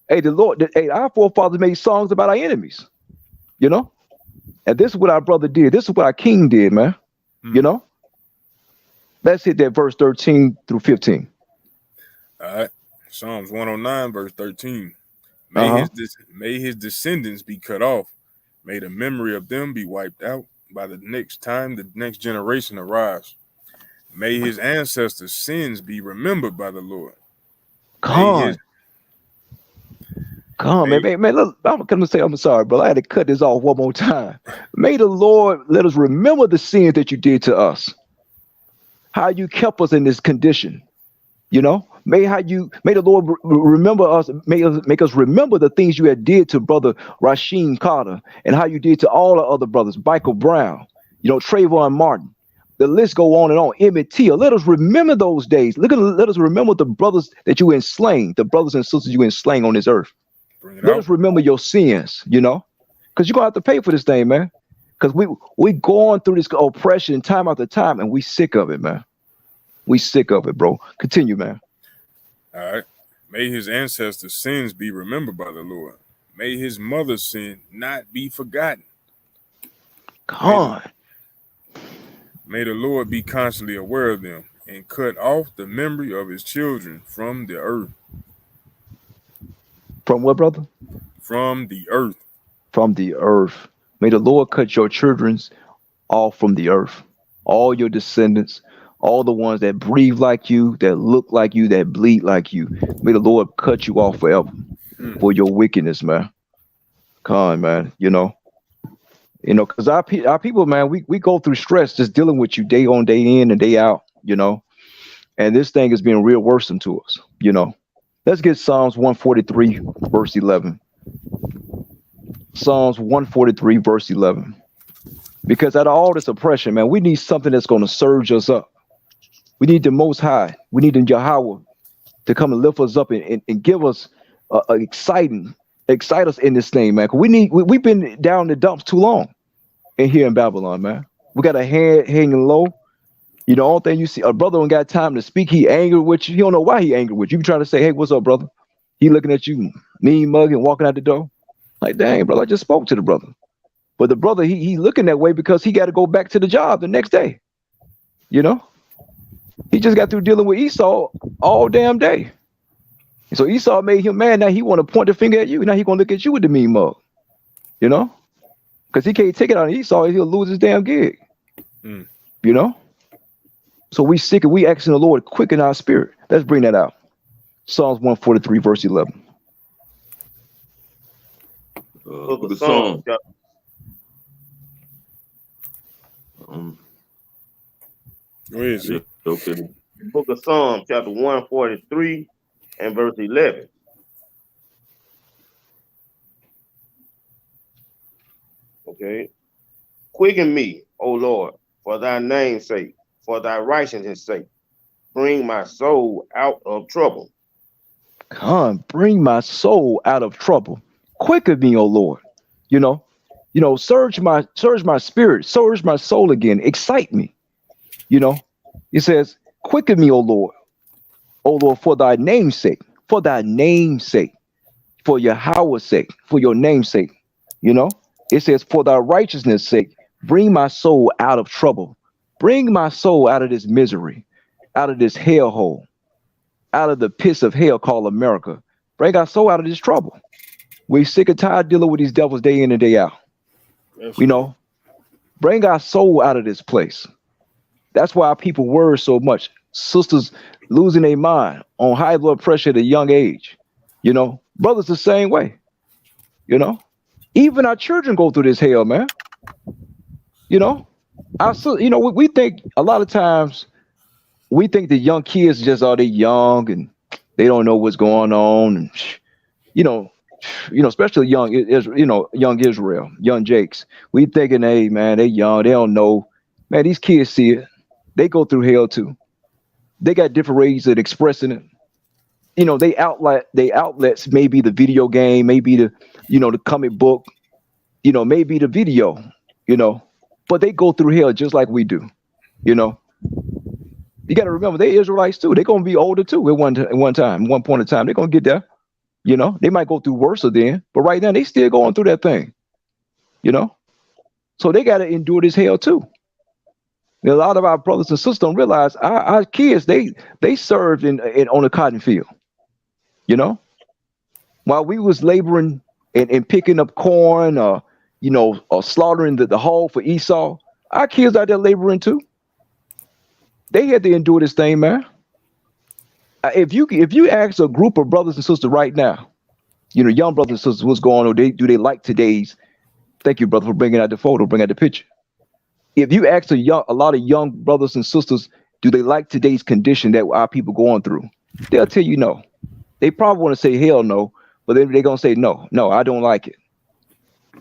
hey, the Lord, hey, our forefathers made songs about our enemies, you know? And this is what our brother did. This is what our king did, man. You know? Let's hit that verse 13 through 15. All right. Psalms 109, verse 13. May his descendants be cut off. May the memory of them be wiped out by the next time the next generation arrives. May his ancestors' sins be remembered by the Lord. Man, look, I'm gonna say I'm sorry, bro. I had to cut this off one more time. May the Lord let us remember the sins that you did to us, how you kept us in this condition, you know. May the Lord remember us, make us remember the things you had did to brother Rasheem Carter and how you did to all the other brothers, Michael Brown, you know, Trayvon Martin. The list go on and on. Emmett Till. Let us remember those days. Let us remember the brothers that you enslaved, the brothers and sisters you enslaved on this earth. Let us remember your sins, you know, because you're gonna have to pay for this thing, man. Because we going through this oppression time after time, and we sick of it, man. We sick of it, bro. Continue, man. All right. May his ancestors' sins be remembered by the Lord. May his mother's sin not be forgotten. God. May the Lord be constantly aware of them and cut off the memory of his children from the earth. From what, brother? From the earth. From the earth. May the Lord cut your children's off from the earth. All your descendants, all the ones that breathe like you, that look like you, that bleed like you. May the Lord cut you off forever for your wickedness, man. Come on, man. You know, because our people, man, we go through stress just dealing with you day on, day in, and day out, you know. And this thing is being real worrisome to us, you know. Let's get Psalms 143, verse 11. Psalms 143, verse 11. Because out of all this oppression, man, we need something that's going to surge us up. We need the Most High. We need the Yahweh to come and lift us up and give us excite us in this thing, man. We've been down the dumps too long in here in Babylon, man. We got a head hanging low. You know, all thing you see, a brother don't got time to speak. He angry with you. He don't know why he angry with you. You try to say, hey, what's up, brother? He looking at you, mean mugging, walking out the door. Like, dang, brother, I just spoke to the brother. But the brother, he looking that way because he got to go back to the job the next day. You know? He just got through dealing with Esau all damn day. And so Esau made him mad. Now he want to point the finger at you. Now he going to look at you with the mean mug. You know? Because he can't take it on Esau. He'll lose his damn gig. You know? So we sick and we asking the Lord quicken our spirit. Let's bring that out. Psalms 143, verse 11. Book of Psalms. Where is it? Okay. Book of Psalms, chapter 143 and verse 11. Okay. Quicken me, O Lord, for thy name's sake, for thy righteousness' sake. Bring my soul out of trouble. Come, bring my soul out of trouble. Quicken me, O Lord. You know, surge my spirit, surge my soul again, excite me. You know, it says, quicken me, O Lord, for thy name's sake, for thy name's sake, for Yahweh's sake, for your name's sake. You know, it says, for thy righteousness' sake, bring my soul out of trouble. Bring my soul out of this misery, out of this hellhole, out of the pits of hell called America. Bring our soul out of this trouble. We sick and tired dealing with these devils day in and day out. That's You right. know, bring our soul out of this place. That's why our people worry so much. Sisters losing their mind on high blood pressure at a young age. You know, brothers the same way. You know, even our children go through this hell, man. You know, we think a lot of times we think the young kids just are they young and they don't know what's going on, and you know, especially young Israel, young Jakes. We thinking, hey man, they young, they don't know. Man, these kids see it. They go through hell too. They got different ways of expressing it. You know, they outlets maybe the video game, maybe the comic book, maybe the video, you know, but they go through hell just like we do. You know, you got to remember they Israelites too. They're gonna be older too at one time, one point in time. They're gonna get there. You know, they might go through worse then, but right now they still going through that thing. You know, so they got to endure this hell too. And a lot of our brothers and sisters don't realize our kids they served in on the cotton field. You know, while we was laboring and picking up corn or or slaughtering the hog for Esau, our kids out there laboring too. They had to endure this thing, man. If you ask a group of brothers and sisters right now, young brothers and sisters, what's going on? Do they like today's? Thank you, brother, for bringing out the photo, bringing out the picture. If you ask a lot of young brothers and sisters, do they like today's condition that our people going through? They'll tell you no. They probably want to say hell no, but then they're gonna say no, I don't like it.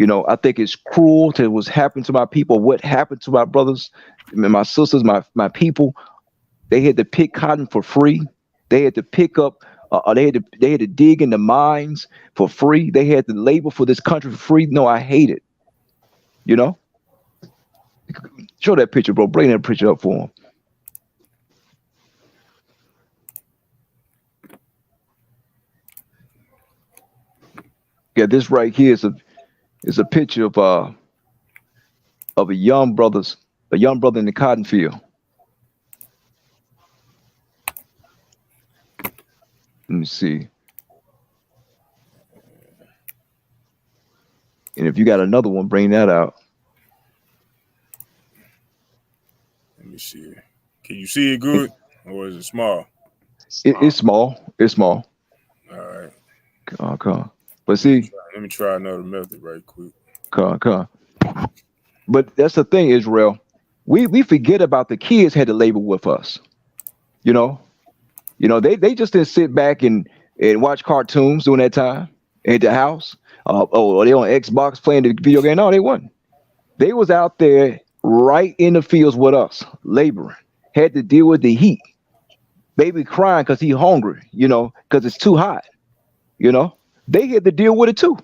I think it's cruel to what's happened to my people, what happened to my brothers, my sisters, my people. They had to pick cotton for free. They had to pick up. They had to dig in the mines for free. They had to labor for this country for free. No, I hate it. You know. Show that picture, bro. Bring that picture up for them. Yeah, this right here is a picture of a young brother in the cotton field. Let me see. And if you got another one, bring that out. Let me see. Can you see it good, or is it small? It's small. It's small. All right. Come. But see, let me try another method right quick. Come. But that's the thing, Israel. We forget about the kids had to labor with us. You know, they just didn't sit back and watch cartoons during that time at the house. Are they on Xbox playing the video game? No, they wasn't. They was out there right in the fields with us, laboring. Had to deal with the heat. Baby crying because he hungry, because it's too hot. They had to deal with it too.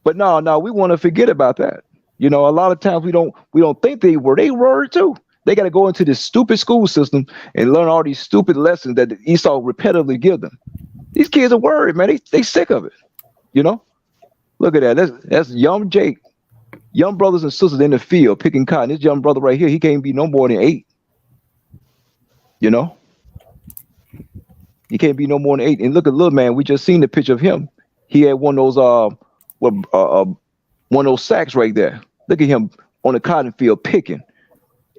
But no, we want to forget about that. A lot of times we don't think they were too. They got to go into this stupid school system and learn all these stupid lessons that Esau repetitively give them. These kids are worried, man. They sick of it. Look at that. That's young Jake, young brothers and sisters in the field picking cotton. This young brother right here, he can't be no more than 8. He can't be no more than 8. And look at little man. We just seen the picture of him. He had one of those one of those sacks right there. Look at him on the cotton field picking.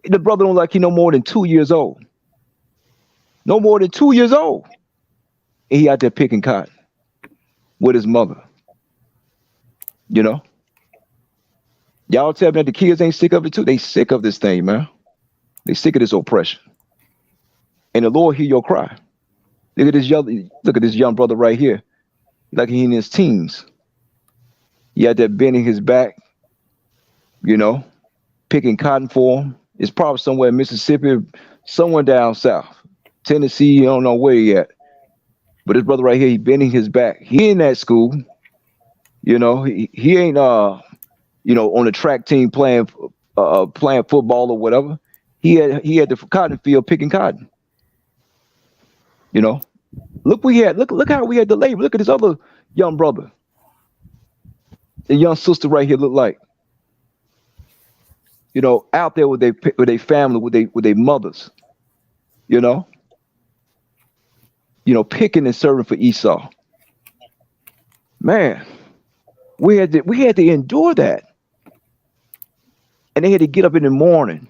The brother don't like he no more than 2 years old. No more than 2 years old. And he out there picking cotton with his mother. Y'all tell me that the kids ain't sick of it too. They sick of this thing, man. They sick of this oppression. And the Lord hear your cry. Look at this young brother right here. Like he in his teens. He had that bend in his back, you know, picking cotton for him. It's probably somewhere in Mississippi, somewhere down south. Tennessee, I don't know where he at. But this brother right here, he bending his back. He in that school, you know, he ain't on the track team playing football or whatever. He had the cotton field picking cotton, you know. Look how we had the labor. Look at this other young brother. The young sister right here look like, out there with their family, with their mothers, you know, picking and serving for Esau. Man, we had to endure that, and they had to get up in the morning.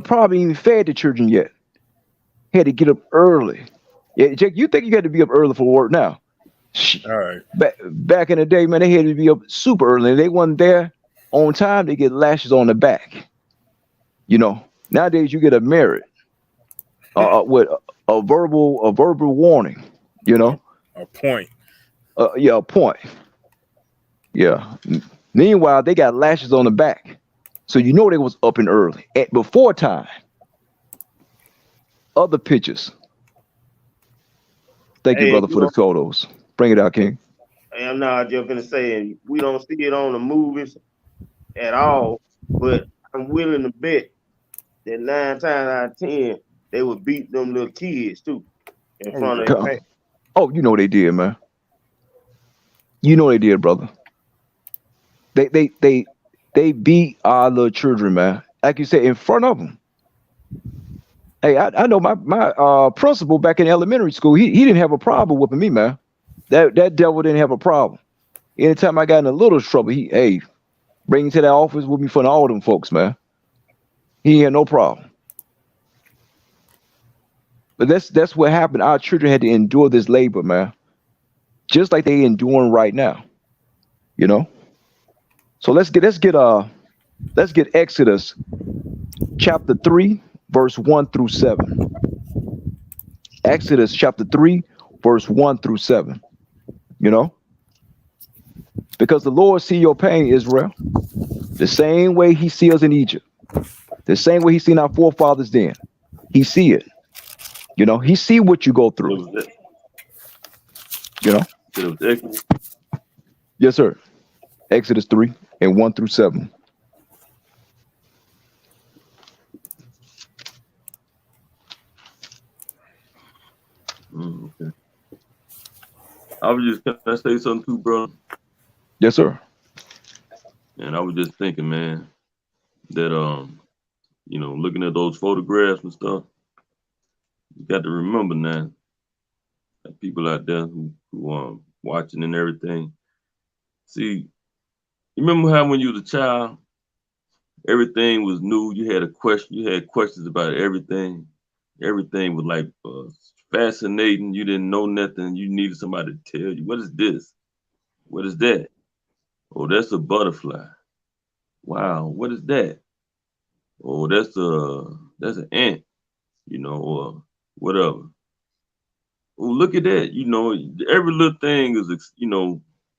Probably even fed the children yet. Had to get up early. Yeah, Jake, you think you had to be up early for work now? All right. Back in the day, man, they had to be up super early. And they wasn't there on time. They get lashes on the back. Nowadays you get a merit with a verbal warning. You A, know, a point. yeah, a point. Yeah. Meanwhile, they got lashes on the back, so they was up and early before time. Other pictures. Thank you, Hey, brother, for the photos. Bring it out, King. I'm not just gonna say we don't see it on the movies at all, but I'm willing to bet that 9 times out of 10 they would beat them little kids too in Oh front of yeah. their parents. Oh, they did, man. They did, brother. They beat our little children, man. Like you said, in front of them. Hey, I know my principal back in elementary school. He didn't have a problem whooping me, man. That devil didn't have a problem. Anytime I got in a little trouble, bring me to that office with me in front of all them folks, man. He had no problem. But that's what happened. Our children had to endure this labor, man, just like they enduring right now. You know. So let's get Exodus chapter 3, verse 1 through 7. Exodus chapter 3, verse 1 through 7. You know, because the Lord see your pain, Israel, the same way he see us in Egypt, the same way he seen our forefathers then. He see it. He see what you go And it through. was that. You know. It was Exodus. Yes, sir. Exodus 3 and 1 through 7. Okay. I was just, can I say something too, bro? Yes, sir. And I was just thinking, man, that looking at those photographs and stuff, you got to remember now, that people out there who watching and everything. See, you remember how when you was a child, everything was new. You had a question. You had questions about everything. Everything was like fascinating. You didn't know nothing. You needed somebody to tell you, what is this? What is that? Oh, that's a butterfly. Wow, what is that? Oh, that's an ant, or whatever. Oh, look at that. Every little thing is,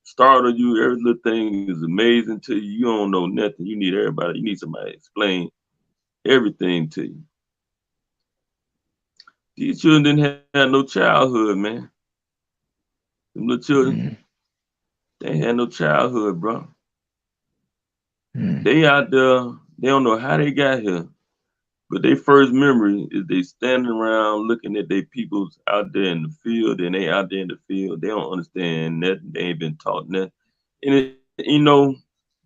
startle you. Every little thing is amazing to you. You don't know nothing. You need everybody. You need somebody to explain everything to you. These children didn't have no childhood, man. Them little children, Mm, they ain't had no childhood, bro. mm, They out there, they don't know how they got here, but their first memory is they standing around looking at their peoples out there in the field, and they out there in the field. They don't understand nothing. They ain't been taught nothing. And,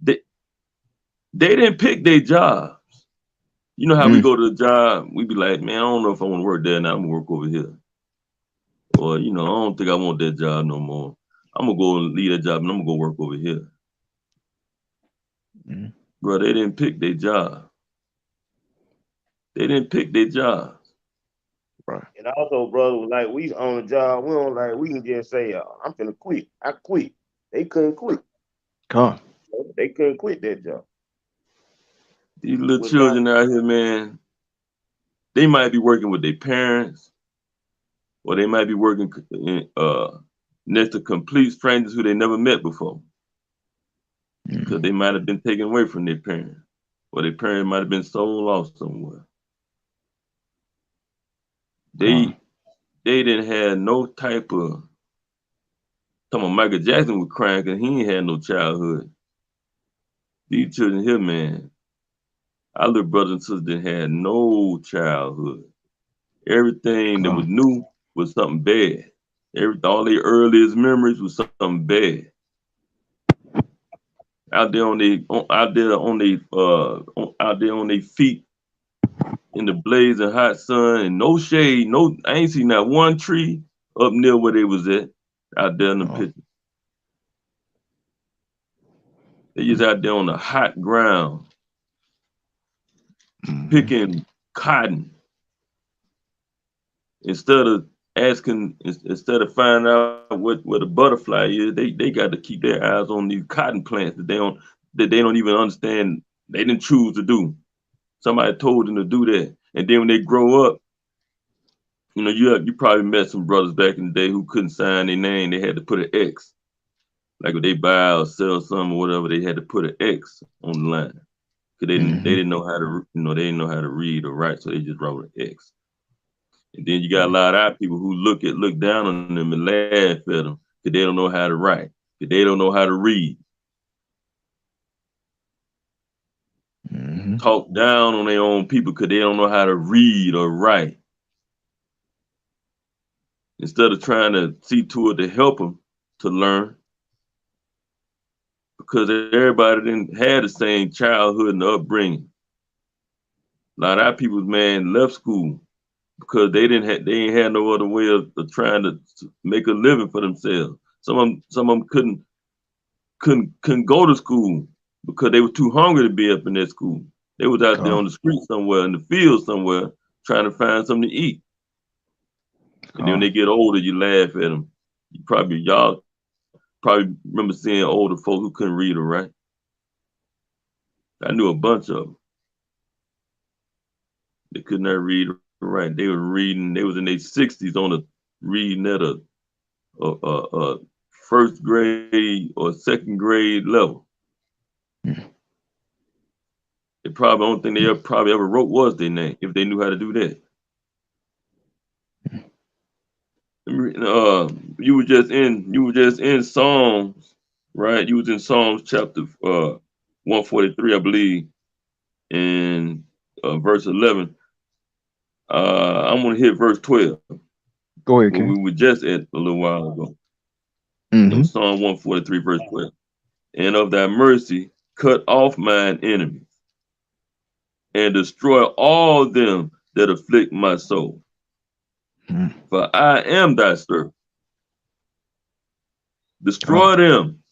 they, they didn't pick their jobs. You know how we mm, go to the job, we be like, man, I don't know if I want to work there now. I'm going to work over here. Or, I don't think I want that job no more. I'm going to go and leave that job and I'm going to go work over here. mm. Bro, they didn't pick their job. They didn't pick their jobs. Right. And also, brother, like we on the job, we don't like we can just say, I'm finna quit. I quit. They couldn't quit. Come. They couldn't quit that job. These little With not children out here, man, they might be working with their parents or they might be working next to complete strangers who they never met before, because they might have been taken away from their parents, or their parents might have been sold off somewhere. They didn't have no type of. Talking about Michael Jackson was crying because he ain't had no childhood. These children here, man, our little brothers and sisters didn't have no childhood. Everything that was new was something bad. All their earliest memories was something bad. Out there on their feet in the blazing hot sun and no shade, I ain't seen not one tree up near where they was at out there in the picture. They just out there on the hot ground picking cotton instead of finding out what a butterfly is. They got to keep their eyes on these cotton plants that they don't even understand. They didn't choose to do. Somebody told them to do that, and then when they grow up, you know, you probably met some brothers back in the day who couldn't sign their name. They had to put an X. Like if they buy or sell something or whatever, they had to put an X on the line because they didn't know how to, they didn't know how to read or write, so they just wrote an X. And then you got a lot of our people who look down on them and laugh at them because they don't know how to write, because they don't know how to read. Talk down on their own people because they don't know how to read or write. Instead of trying to see to it to help them to learn, because everybody didn't have the same childhood and upbringing. A lot of our people, man, left school because they ain't had no other way of trying to make a living for themselves. Some of them couldn't go to school because they were too hungry to be up in that school. They was out there on the street somewhere, in the field somewhere, trying to find something to eat. And then when they get older, you laugh at them. Y'all probably remember seeing older folks who couldn't read or write. I knew a bunch of them. They could not read or write. They were reading. They was in their 60s reading at a first grade or second grade level. The only thing they probably ever wrote was their name, if they knew how to do that. You were just in Psalms, right? You was in Psalms chapter 143, I believe, in verse 11. I'm gonna hit verse 12. Go ahead, Where King. we were just at a little while ago. It was Psalm 143, verse 12. And of thy mercy, cut off mine enemies, and destroy all them that afflict my soul. For I am thy servant. Destroy them.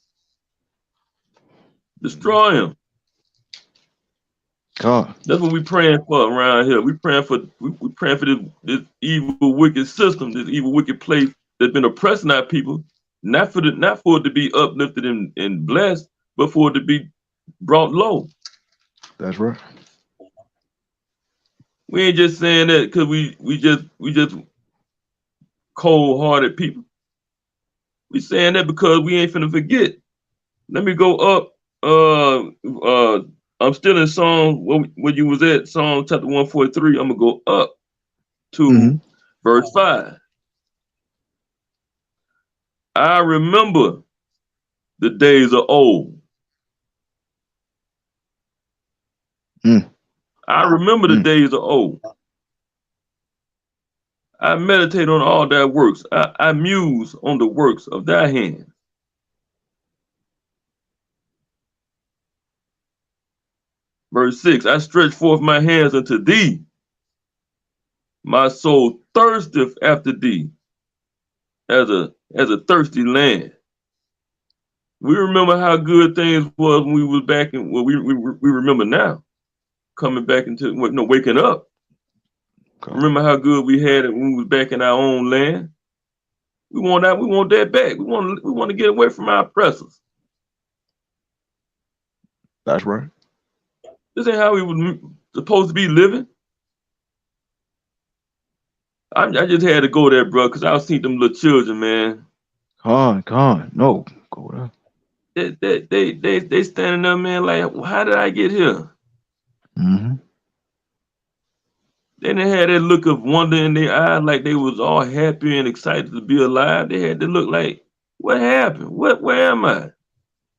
Destroy them. That's what we praying for around here. We praying for this evil, wicked system, this evil, wicked place that's been oppressing our people, not for it to be uplifted and blessed, but for it to be brought low. That's right. We ain't just saying that because we just cold-hearted people. We saying that because we ain't finna forget. Let me go up. I'm still in Psalm where you was at, Psalm chapter 143. I'm gonna go up to verse 5. I remember the days of old. I remember the days of old. I meditate on all thy works. I muse on the works of thy hands. Verse 6, I stretch forth my hands unto thee. My soul thirsteth after thee as a thirsty land. We remember how good things was when we was back in, well, we remember now, coming back into, waking up. Remember how good we had it when we was back in our own land. We want that back. We want to get away from our oppressors. That's right. This ain't how we were supposed to be living. I just had to go there, bro, because I was seeing them little children, man. No, go there. They standing there, man, like, how did I get here? Mm-hmm. Then they had that look of wonder in their eyes, like they was all happy and excited to be alive. They had to look like, what happened? Where am I?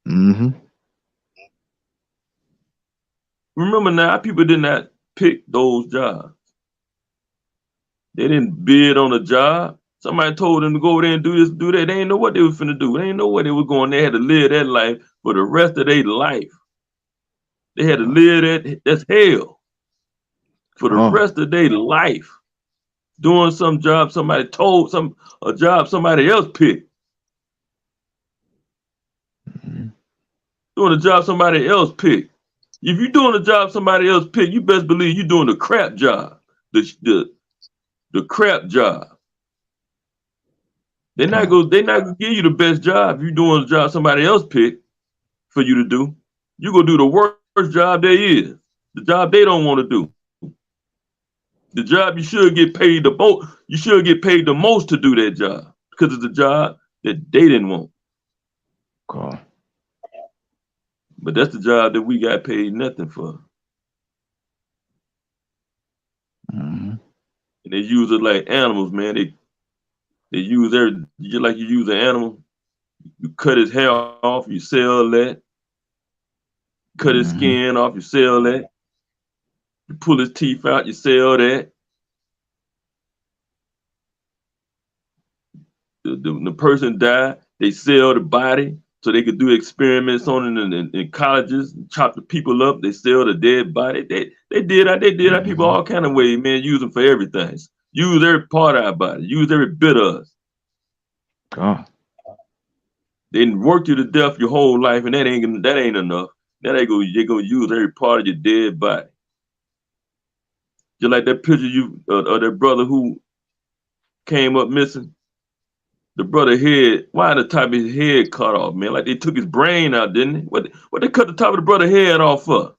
Mm-hmm. Remember now, people did not pick those jobs. They didn't bid on a job. Somebody told them to go over there and do this, do that. They didn't know what they were finna do. They didn't know where they were going. They had to live that life for the rest of their life. They had to live that's hell for the rest of their life. Doing some job somebody told, a job somebody else picked. Mm-hmm. Doing a job somebody else picked. If you're doing a job somebody else picked, you best believe you're doing the crap job. The crap job. They're not gonna give you the best job if you're doing a job somebody else picked for you to do. You're gonna do the worst job there is. The job they don't want to do. The job you should get paid the most. You should get paid the most to do that job because it's a job that they didn't want. God. But that's the job that we got paid nothing for. Mm-hmm. And they use it like animals, man. They use just like you use an animal. You cut his hair off, you sell that. Cut his Mm-hmm. skin off, you sell that. You pull his teeth out, you sell that. The person died, they sell the body so they could do experiments on it in colleges, chop the people up, they sell the dead body. They did our people all kind of ways, man, use them for everything. Use every part of our body, use every bit of us. God. They worked you to death your whole life, and that ain't enough. That ain't they gonna use every part of your dead body. Just like that picture of that brother who came up missing. The brother head, why the top of his head cut off, man? Like they took his brain out, didn't they? What they cut the top of the brother head off for?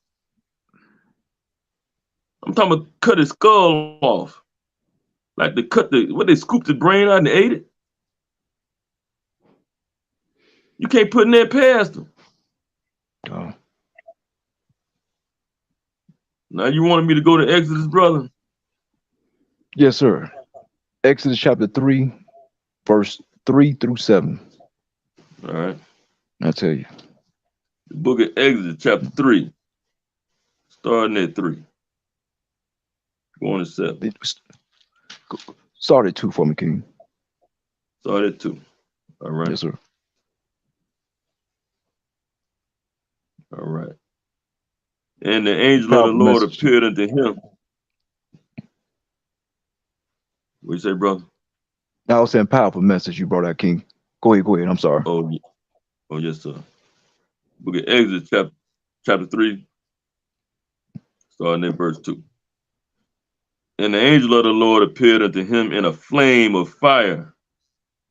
I'm talking about cut his skull off. Like they scooped his brain out and ate it? You can't put that past them. God. Now you wanted me to go to Exodus, brother? Yes, sir. Exodus chapter 3, verse 3 through 7. All right. I tell you. The book of Exodus, chapter 3, starting at 3, going to 7. Start at 2 for me, King. Start at 2. All right. Yes, sir. All right. And the angel of the Powerful Lord message. appeared unto him. What you say, brother? I was saying powerful message you brought out, King. Go ahead. I'm sorry. Oh, yes, sir. Book of Exodus, chapter 3, starting at verse 2. And the angel of the Lord appeared unto him in a flame of fire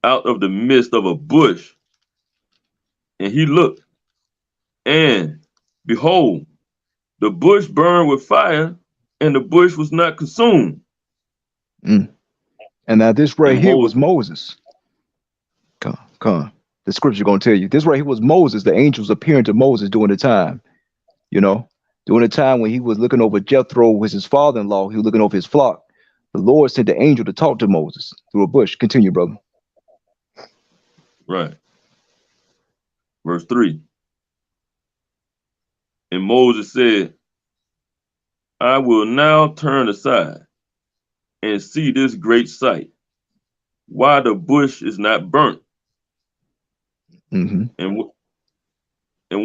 out of the midst of a bush. And he looked, and behold, the bush burned with fire, and the bush was not consumed. Mm. And now this right And here was Moses. Come on. The scripture gonna tell you this right here was Moses. The angels appearing to Moses during the time, during the time when he was looking over Jethro, was his father-in-law. He was looking over his flock. The Lord sent the angel to talk to Moses through a bush. Continue, brother. Right. Verse 3. And Moses said, I will now turn aside and see this great sight, why the bush is not burnt. Mm-hmm. And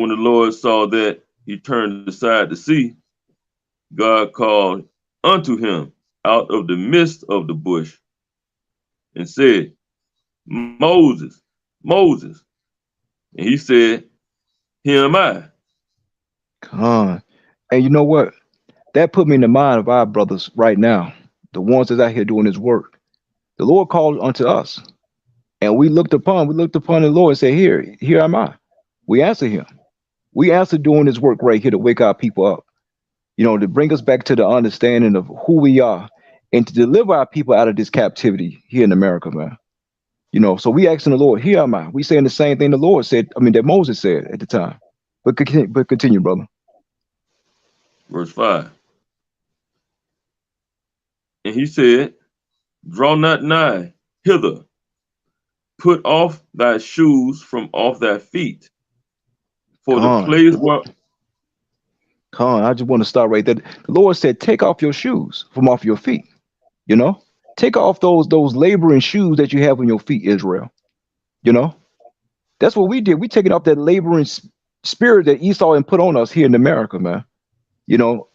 when the Lord saw that, he turned aside to see. God called unto him out of the midst of the bush and said, Moses, Moses. And he said, here am I. Come on. And you know what? That put me in the mind of our brothers right now, the ones that's out here doing this work. The Lord called unto us, and we looked upon the Lord and said, here am I. We answer him. We answer doing this work right here to wake our people up, to bring us back to the understanding of who we are and to deliver our people out of this captivity here in America, man. So we asking the Lord, here am I. We saying the same thing the Lord said, that Moses said at the time. But continue, brother. Verse 5. And he said, draw not nigh hither, put off thy shoes from off thy feet, for the place where... I just want to start right there. The Lord said, take off your shoes from off your feet. Take off those laboring shoes that you have on your feet, Israel. That's what we did. We taking off that laboring spirit that Esau and put on us here in America, man.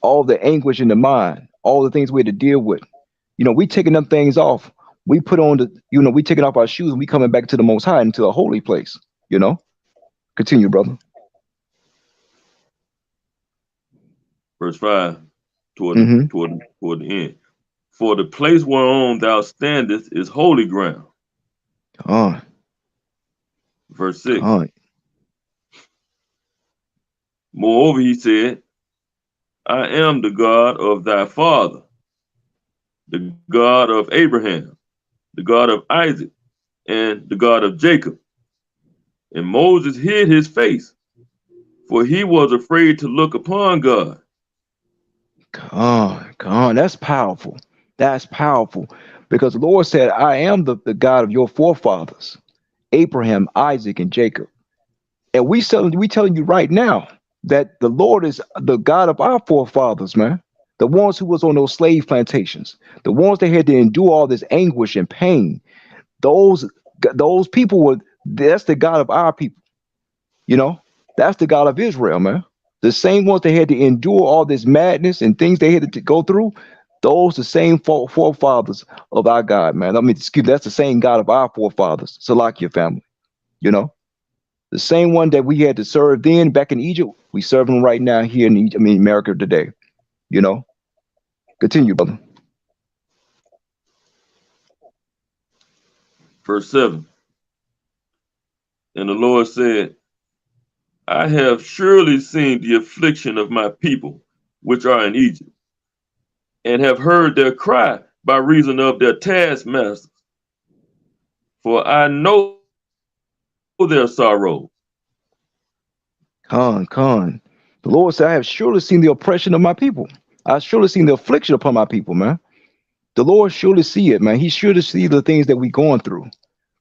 All the anguish in the mind, all the things we had to deal with. We taking them things off. We put on we taking off our shoes and we coming back to the Most High, into a holy place. Continue, brother. Verse 5, toward the end. For the place whereon thou standest is holy ground. Verse 6. Moreover, he said, I am the God of thy father, the God of Abraham, the God of Isaac, and the God of Jacob. And Moses hid his face, for he was afraid to look upon God. That's powerful. That's powerful. Because the Lord said, I am the God of your forefathers, Abraham, Isaac, and Jacob. And we telling you right now that the Lord is the God of our forefathers, man. The ones who was on those slave plantations, the ones that had to endure all this anguish and pain. Those people that's the God of our people. That's the God of Israel, man. The same ones that had to endure all this madness and things they had to go through. Those the same forefathers of our God, man. That's the same God of our forefathers, Salakia family. The same one that we had to serve then back in Egypt, we serve him right now here in America today. Continue, brother. Verse 7. And the Lord said, I have surely seen the affliction of my people, which are in Egypt, and have heard their cry by reason of their taskmasters. For I know their sorrow. The Lord said, I have surely seen the oppression of my people. I've surely seen the affliction upon my people, man. The Lord surely see it, man. He surely see the things that we going through,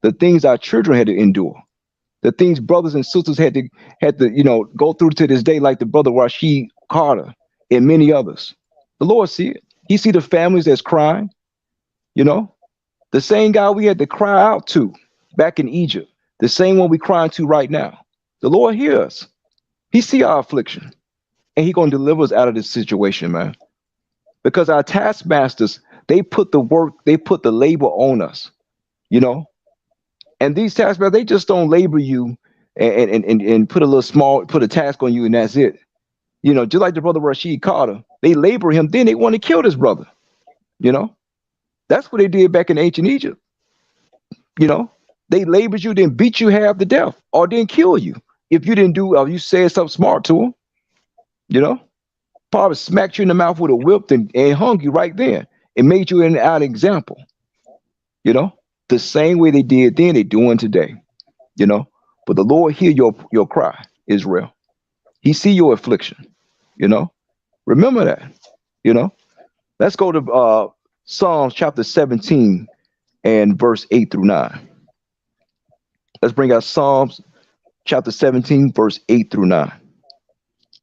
the things our children had to endure, the things brothers and sisters had to go through to this day, like the brother Rashid Carter and many others. The Lord see it. He see the families that's crying. The same God we had to cry out to back in Egypt, the same one we crying to right now. The Lord hears us. He see our affliction, and he gonna deliver us out of this situation, man. Because our taskmasters, they put the work, they put the labor on us, And these taskmasters, they just don't labor you and put a task on you, and that's it. Just like the brother Rashid Carter, they labor him, then they want to kill this brother. That's what they did back in ancient Egypt. They labored you, then beat you half to death, or then kill you if you didn't do, or you said something smart to them. Probably smacked you in the mouth with a whip and hung you right there and made you an example. The same way they did then, they doing today. But the Lord hear your cry, Israel. He see your affliction. Remember that. Let's go to Psalms chapter 17 and verse 8 through 9. Let's bring out Psalms chapter 17, verse 8 through 9.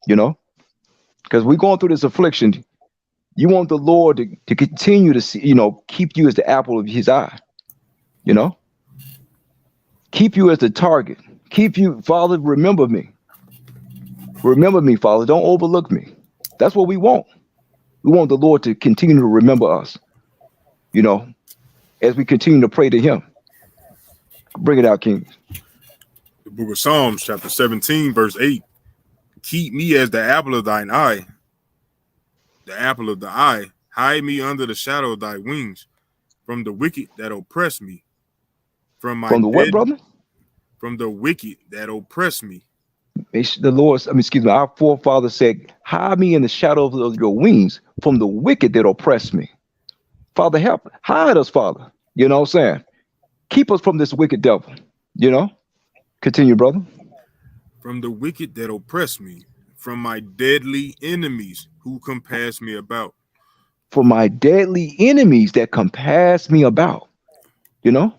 Because we're going through this affliction. You want the Lord to continue to see, keep you as the apple of his eye. Keep you as the target. Keep you, Father, remember me. Remember me, Father. Don't overlook me. That's what we want. We want the Lord to continue to remember us, as we continue to pray to him. Bring it out, King. The book of Psalms, chapter 17, verse 8. Keep me as the apple of thine eye. The apple of the eye. Hide me under the shadow of thy wings, from the wicked that oppress me. From the what, brother? From the wicked that oppress me. The Lord, our forefathers said, hide me in the shadow of your wings from the wicked that oppress me. Father, help, hide us, Father. You know what I'm saying? Keep us from this wicked devil. You know? Continue, brother. From the wicked that oppress me, from my deadly enemies who compass me about. For my deadly enemies that compass me about. You know?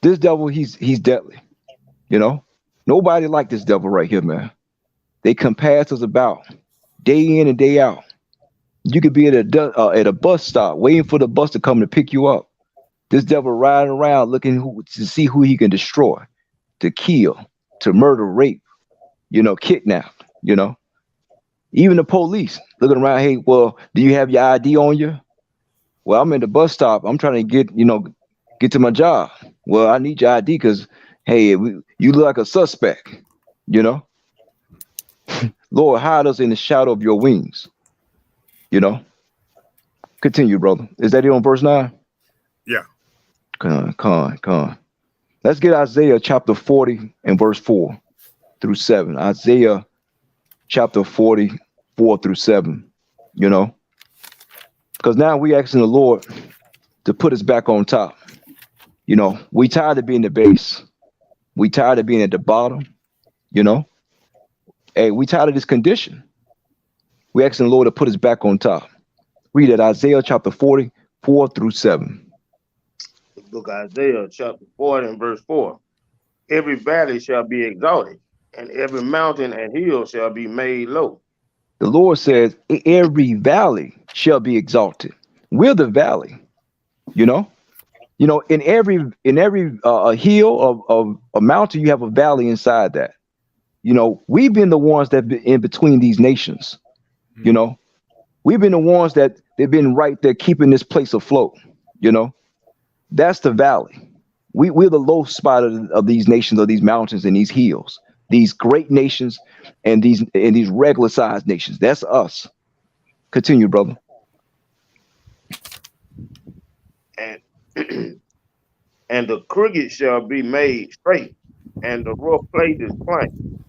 This devil, he's deadly. You know? Nobody like this devil right here, man. They compass us about day in and day out. You could be at a bus stop waiting for the bus to come to pick you up. This devil riding around looking to see who he can destroy, to kill, to murder, rape, kidnap, you know. Even the police looking around, hey, well, do you have your ID on you? Well, I'm in the bus stop. I'm trying to get to my job. Well, I need your ID because, hey, you look like a suspect, you know. Lord, hide us in the shadow of your wings, you know. Continue, brother. Is that it on verse 9? Yeah. Come on. Let's get Isaiah chapter 40 and verse 4 through 7. Isaiah chapter 44 through 7, you know. Because now we asking the Lord to put us back on top. You know, we tired of being the base. We tired of being at the bottom, you know. Hey, we tired of this condition. We asking the Lord to put us back on top. Read it, Isaiah chapter 44 through 7. The book of Isaiah, chapter 40 and verse 4. Every valley shall be exalted, and every mountain and hill shall be made low. The Lord says, every valley shall be exalted. We're the valley, you know. You know, in every hill of a mountain, you have a valley inside that. You know, we've been the ones that been in between these nations. You know, we've been the ones that they've been right there keeping this place afloat. You know, that's the valley. We're the low spot of these nations, of these mountains and these hills, these great nations and these regular sized nations. That's us. Continue, brother. And and the crooked shall be made straight, and the rough places plain.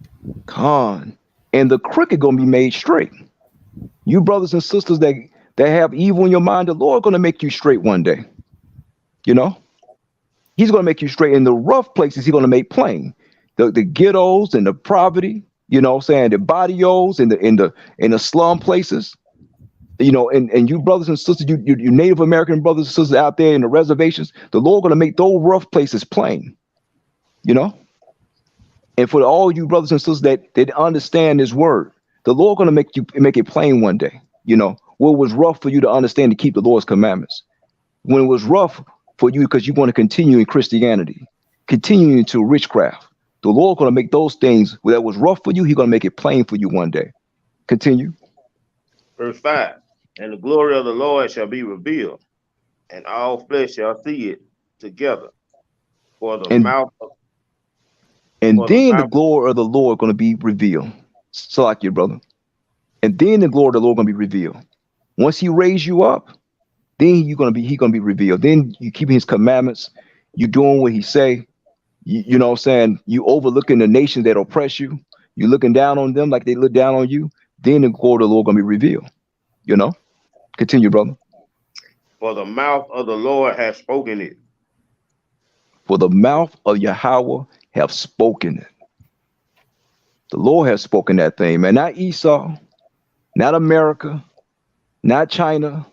Con. And the crooked gonna be made straight. You brothers and sisters that have evil in your mind, the Lord gonna make you straight one day. You know, He's gonna make you straight. In the rough places, He's gonna make plain. The ghettos and the poverty, you know, what I'm saying the barrios and the slum places. You know, and you brothers and sisters, you Native American brothers and sisters out there in the reservations, the Lord gonna make those rough places plain. You know, and for all you brothers and sisters that understand this word, the Lord gonna make it plain one day. You know, what was rough for you to understand to keep the Lord's commandments. When it was rough for you because you want to continue in Christianity, continue into witchcraft, the Lord gonna make those things that was rough for you, He's gonna make it plain for you one day. Continue. Verse 5. And the glory of the Lord shall be revealed, and all flesh shall see it together. For the And mouth and for the then the mouth glory of the Lord gonna be revealed. So like your brother. And then the glory of the Lord gonna be revealed. Once He raised you up, then He gonna be revealed. Then you keeping His commandments, you doing what He say. You know what I'm saying? You overlooking the nations that oppress you. You looking down on them like they look down on you. Then the glory of the Lord gonna be revealed. You know. Continue, brother. for the mouth of the Lord has spoken it. For the mouth of Yahweh have spoken it. The Lord has spoken that thing, man. Not Esau, not America, not China,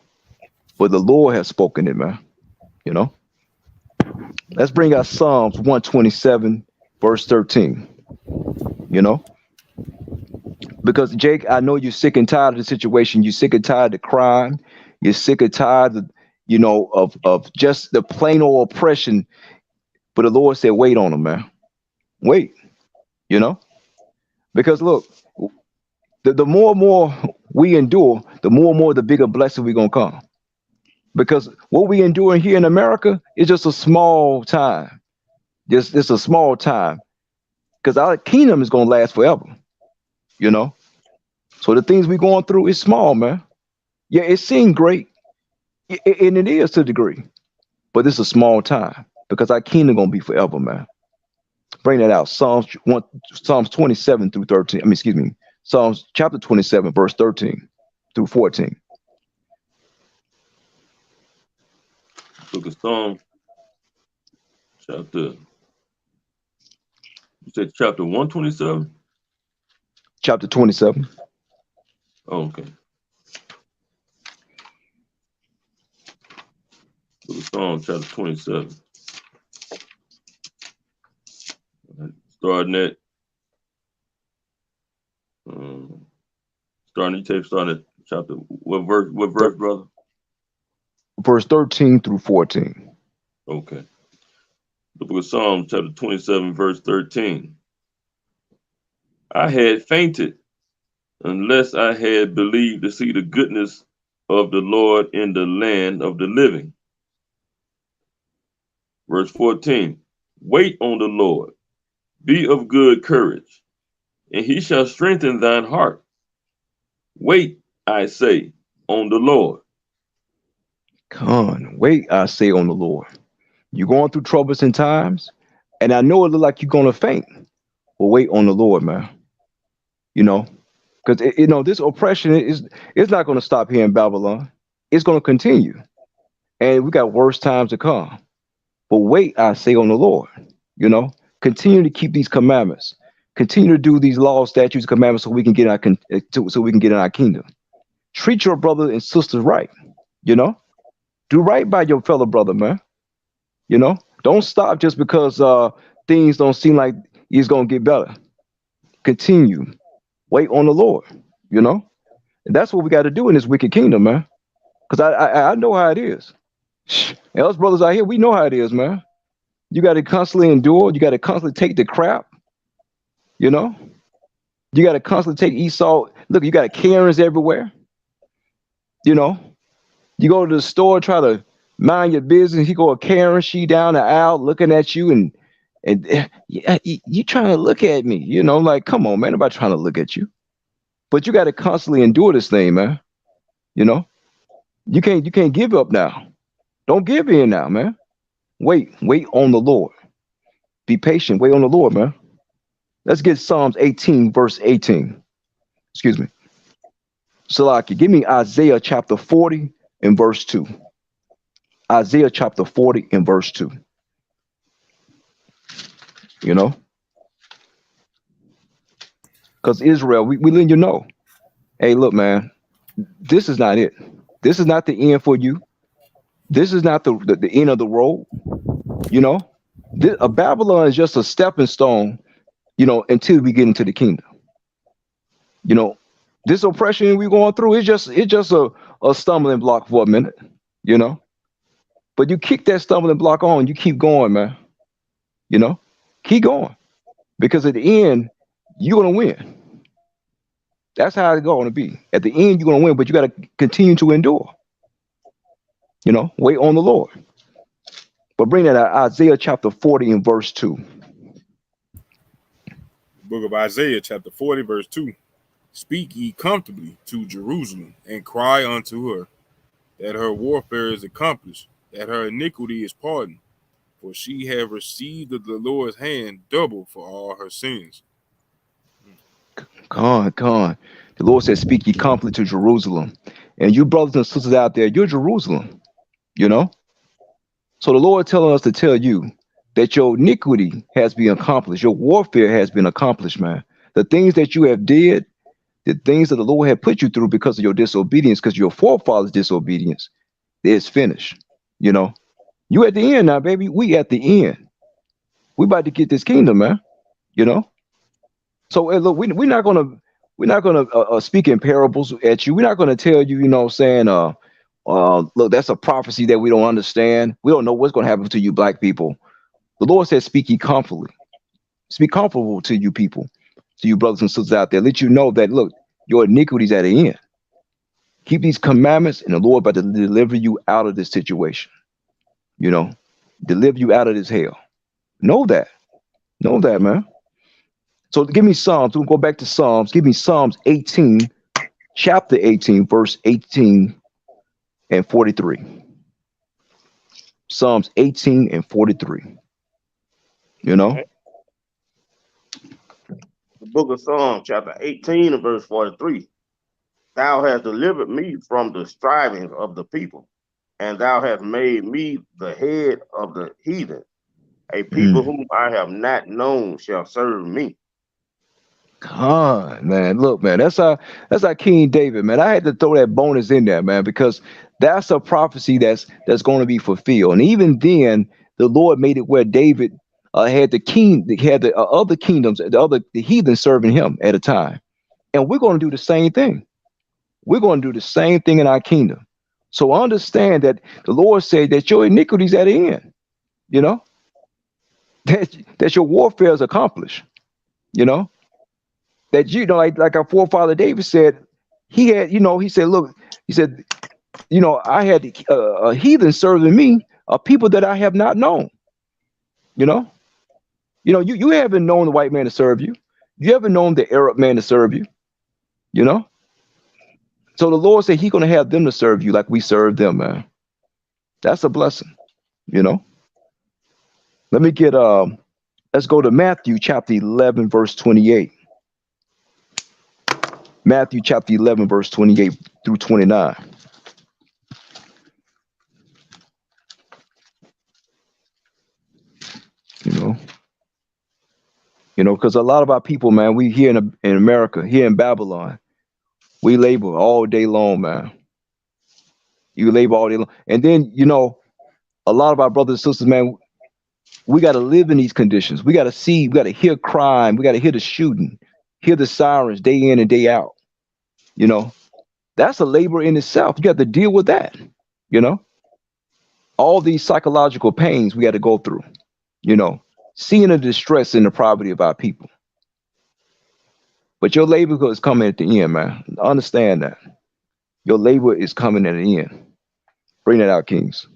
but the Lord has spoken it, man. You know. Let's bring out Psalms 127, verse 13. You know, because Jake, I know you're sick and tired of the situation. You're sick and tired of crime. You're sick and tired of, of just the plain old oppression. But the Lord said, wait on them, man. Wait, you know, because look, the more and more we endure, the more and more the bigger blessing we're gonna come. Because what we enduring here in America is just a small time. Just a small time. Because our kingdom is gonna last forever, you know. So the things we're going through is small, man. Yeah, it seems great, and it is to a degree, but it's a small time because our kingdom gonna be forever, man. Bring that out. Psalms 27 through 13. I mean, excuse me, Psalms chapter 27, verse 13 through 14. Book of Psalms, chapter, you said chapter 127? Chapter 27. Oh, okay. Book of Psalms, chapter 27. Starting at, starting at chapter, what verse, brother? Verse 13 through 14. Okay. The book of Psalms, chapter 27, verse 13. I had fainted unless I had believed to see the goodness of the Lord in the land of the living. Verse 14. Wait on the Lord, be of good courage, and he shall strengthen thine heart. Wait, I say, on the Lord. Wait, I say on the Lord. You're going through troubles and times, and I know it look like you're gonna faint. But wait on the Lord, man. You know, because this oppression is it's not gonna stop here in Babylon. It's gonna continue, and we got worse times to come. But wait, I say on the Lord. You know, continue to keep these commandments. Continue to do these laws, statutes, commandments, so we can get so we can get in our kingdom. Treat your brother and sisters right. You know, do right by your fellow brother, man. You know, don't stop just because things don't seem like it's gonna get better. Continue. Wait on the Lord. You know, and that's what we got to do in this wicked kingdom, man. Because I know how it is. And us brothers out here, we know how it is, man. You got to constantly endure. You got to constantly take the crap. You know, you got to constantly take Esau. Look, you got Karens everywhere. You know, you go to the store, try to mind your business. He go a Karen, she down the aisle looking at you, and yeah, you trying to look at me. You know, like, come on, man, nobody trying to look at you. But you got to constantly endure this thing, man. You know, you can't give up now. Don't give in now, man. Wait on the Lord. Be patient. Wait on the Lord, man. Let's get Psalms 18, verse 18. Excuse me. Salaki, give me Isaiah chapter 40 and verse 2. Isaiah chapter 40 and verse 2. You know, because Israel, we letting you know, hey, look, man, this is not it. This is not the end for you. This is not the end of the road. You know, Babylon is just a stepping stone, until we get into the kingdom. You know, this oppression we're going through is just a stumbling block for a minute, you know. But you kick that stumbling block on, you keep going, man. You know, keep going. Because at the end, you're gonna win. That's how it's going to be. At the end, you're gonna win, but you gotta continue to endure. You know, wait on the Lord. But bring that out, Isaiah chapter 40 and verse 2. Book of Isaiah, chapter 40, verse 2. Speak ye comfortably to Jerusalem, and cry unto her, that her warfare is accomplished, that her iniquity is pardoned, for she have received of the Lord's hand double for all her sins. Come on. The Lord says, speak ye comfortably to Jerusalem. And you brothers and sisters out there, you're Jerusalem, you know? So the Lord telling us to tell you that your iniquity has been accomplished. Your warfare has been accomplished, man. The things that you have did, the things that the Lord had put you through because of your disobedience, because your forefathers' disobedience, is finished. You know, you at the end now, baby. We at the end. We about to get this kingdom, man. You know. So look, we're not gonna speak in parables at you. We're not gonna tell you, saying, look, that's a prophecy that we don't understand. We don't know what's gonna happen to you, black people. The Lord says, speak ye comfortably. Speak comfortable to you people, to you brothers and sisters out there. Let you know that look, your iniquities at the end. Keep these commandments, and the Lord about to deliver you out of this situation. You know, deliver you out of this hell. Know that. Know that, man. So give me Psalms. We'll go back to Psalms. Give me Psalms 18, chapter 18, verse 18 and 43. Psalms 18 and 43. You know? Okay. The book of Psalms, chapter 18 and verse 43. Thou hast delivered me from the striving of the people. and thou hast made me the head of the heathen. A people whom I have not known shall serve me. Man, look, man, that's our King David, man. I had to throw that bonus in there, man, because that's a prophecy that's going to be fulfilled. And even then, the Lord made it where David had the king, had the other kingdoms, the heathen serving him at a time. And we're going to do the same thing. We're going to do the same thing in our kingdom. So understand that the Lord said that your iniquities at the end, you know, that your warfare is accomplished, you know, that like our forefather David said, he had, he said, look, he said, I had a heathen serving me, a people that I have not known, you know, you haven't known the white man to serve you. You haven't known the Arab man to serve you, you know. So the Lord said He's going to have them to serve you like we serve them, man. That's a blessing, you know. Let me get let's go to Matthew chapter 11 verse 28. Matthew chapter 11 verse 28 through 29. You know, because a lot of our people, man, we here in America, here in Babylon, we labor all day long, man. You labor all day long, and then a lot of our brothers and sisters, man, we got to live in these conditions. We got to see, we got to hear crime, we got to hear the shooting, hear the sirens day in and day out. You know, that's a labor in itself. You got to deal with that. You know, all these psychological pains we got to go through. You know, seeing the distress in the poverty of our people. But your labor is coming at the end, man. Understand that. Your labor is coming at the end. Bring that out, Kings.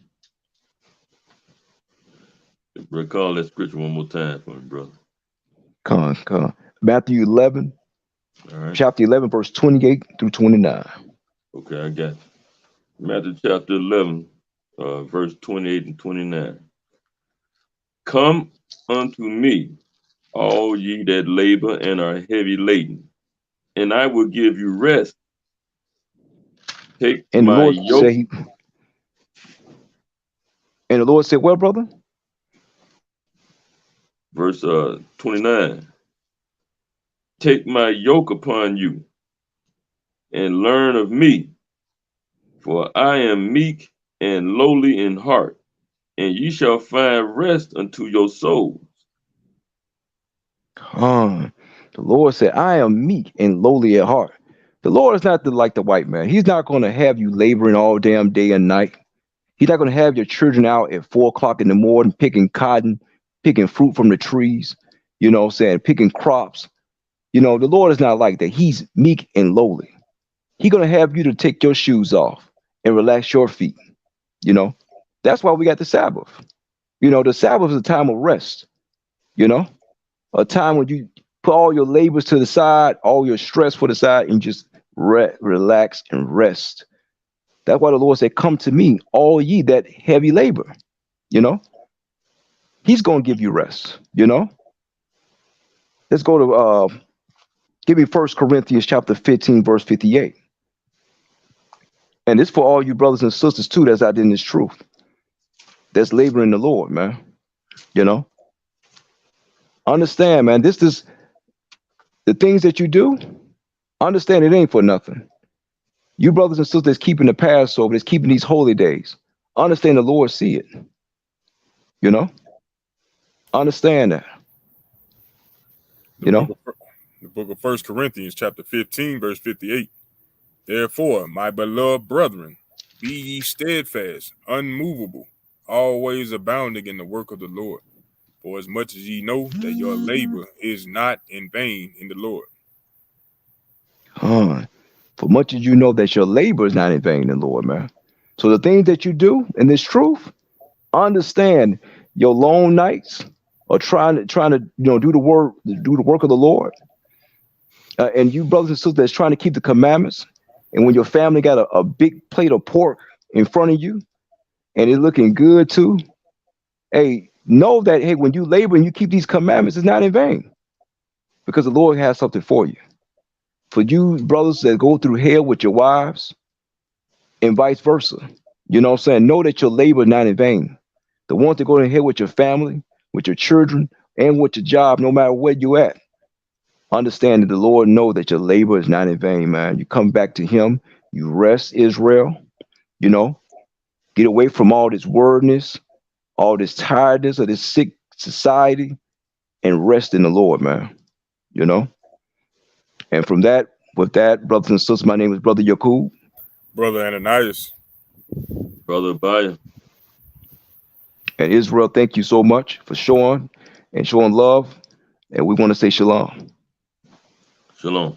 Recall that scripture one more time for me, brother. Come on. Matthew 11, All right. chapter 11, verse 28 through 29. Okay, I got you. Matthew chapter 11, verse 28 and 29. Come unto me, all ye that labor and are heavy laden, and I will give you rest. Take And the my Lord yoke. said, well, brother? Verse 29. Take my yoke upon you and learn of me, for I am meek and lowly in heart, and ye shall find rest unto your souls. The Lord said, I am meek and lowly at heart. The Lord is not like the white man. He's not going to have you laboring all damn day and night. He's not going to have your children out at 4 o'clock in the morning picking cotton, picking fruit from the trees, picking crops. The Lord is not like that. He's meek and lowly. He's going to have you to take your shoes off and relax your feet. That's why we got the Sabbath. The Sabbath is a time of rest, a time when you put all your labors to the side, all your stress for the side, and just relax and rest. That's why the Lord said, come to me, all ye that heavy labor. He's going to give you rest. Let's go to give me 1 Corinthians chapter 15, verse 58. And it's for all you brothers and sisters too that's out in this truth. That's laboring the Lord, man. Understand, man, this is the things that you do. Understand it ain't for nothing. You brothers and sisters that's keeping the Passover, that's keeping these holy days. Understand the Lord see it. Understand that. The book of 1 Corinthians chapter 15, verse 58. Therefore, my beloved brethren, be ye steadfast, unmovable, always abounding in the work of the Lord. For as much as ye know that your labor is not in vain in the Lord. For much as you know that your labor is not in vain in the Lord, man. So the things that you do in this truth, understand your long nights or trying to do the work of the Lord. And you brothers and sisters that's trying to keep the commandments, and when your family got a big plate of pork in front of you and it's looking good too, hey, know that, hey, when you labor and you keep these commandments, it's not in vain, because the Lord has something for you. For you brothers that go through hell with your wives and vice versa, You know what I'm saying? Know that your labor is not in vain. The ones that go to hell with your family, with your children, and with your job, no matter where you at. Understand that the Lord know that your labor is not in vain, man. You come back to him, you rest, Israel, you know, get away from all this wordness, all this tiredness of this sick society, and rest in the Lord, man. You know? And from that, with that, brothers and sisters, my name is Brother Yakub. Brother Ananias. Brother Abaya. And Israel, thank you so much for showing love. And we want to say shalom. Shalom.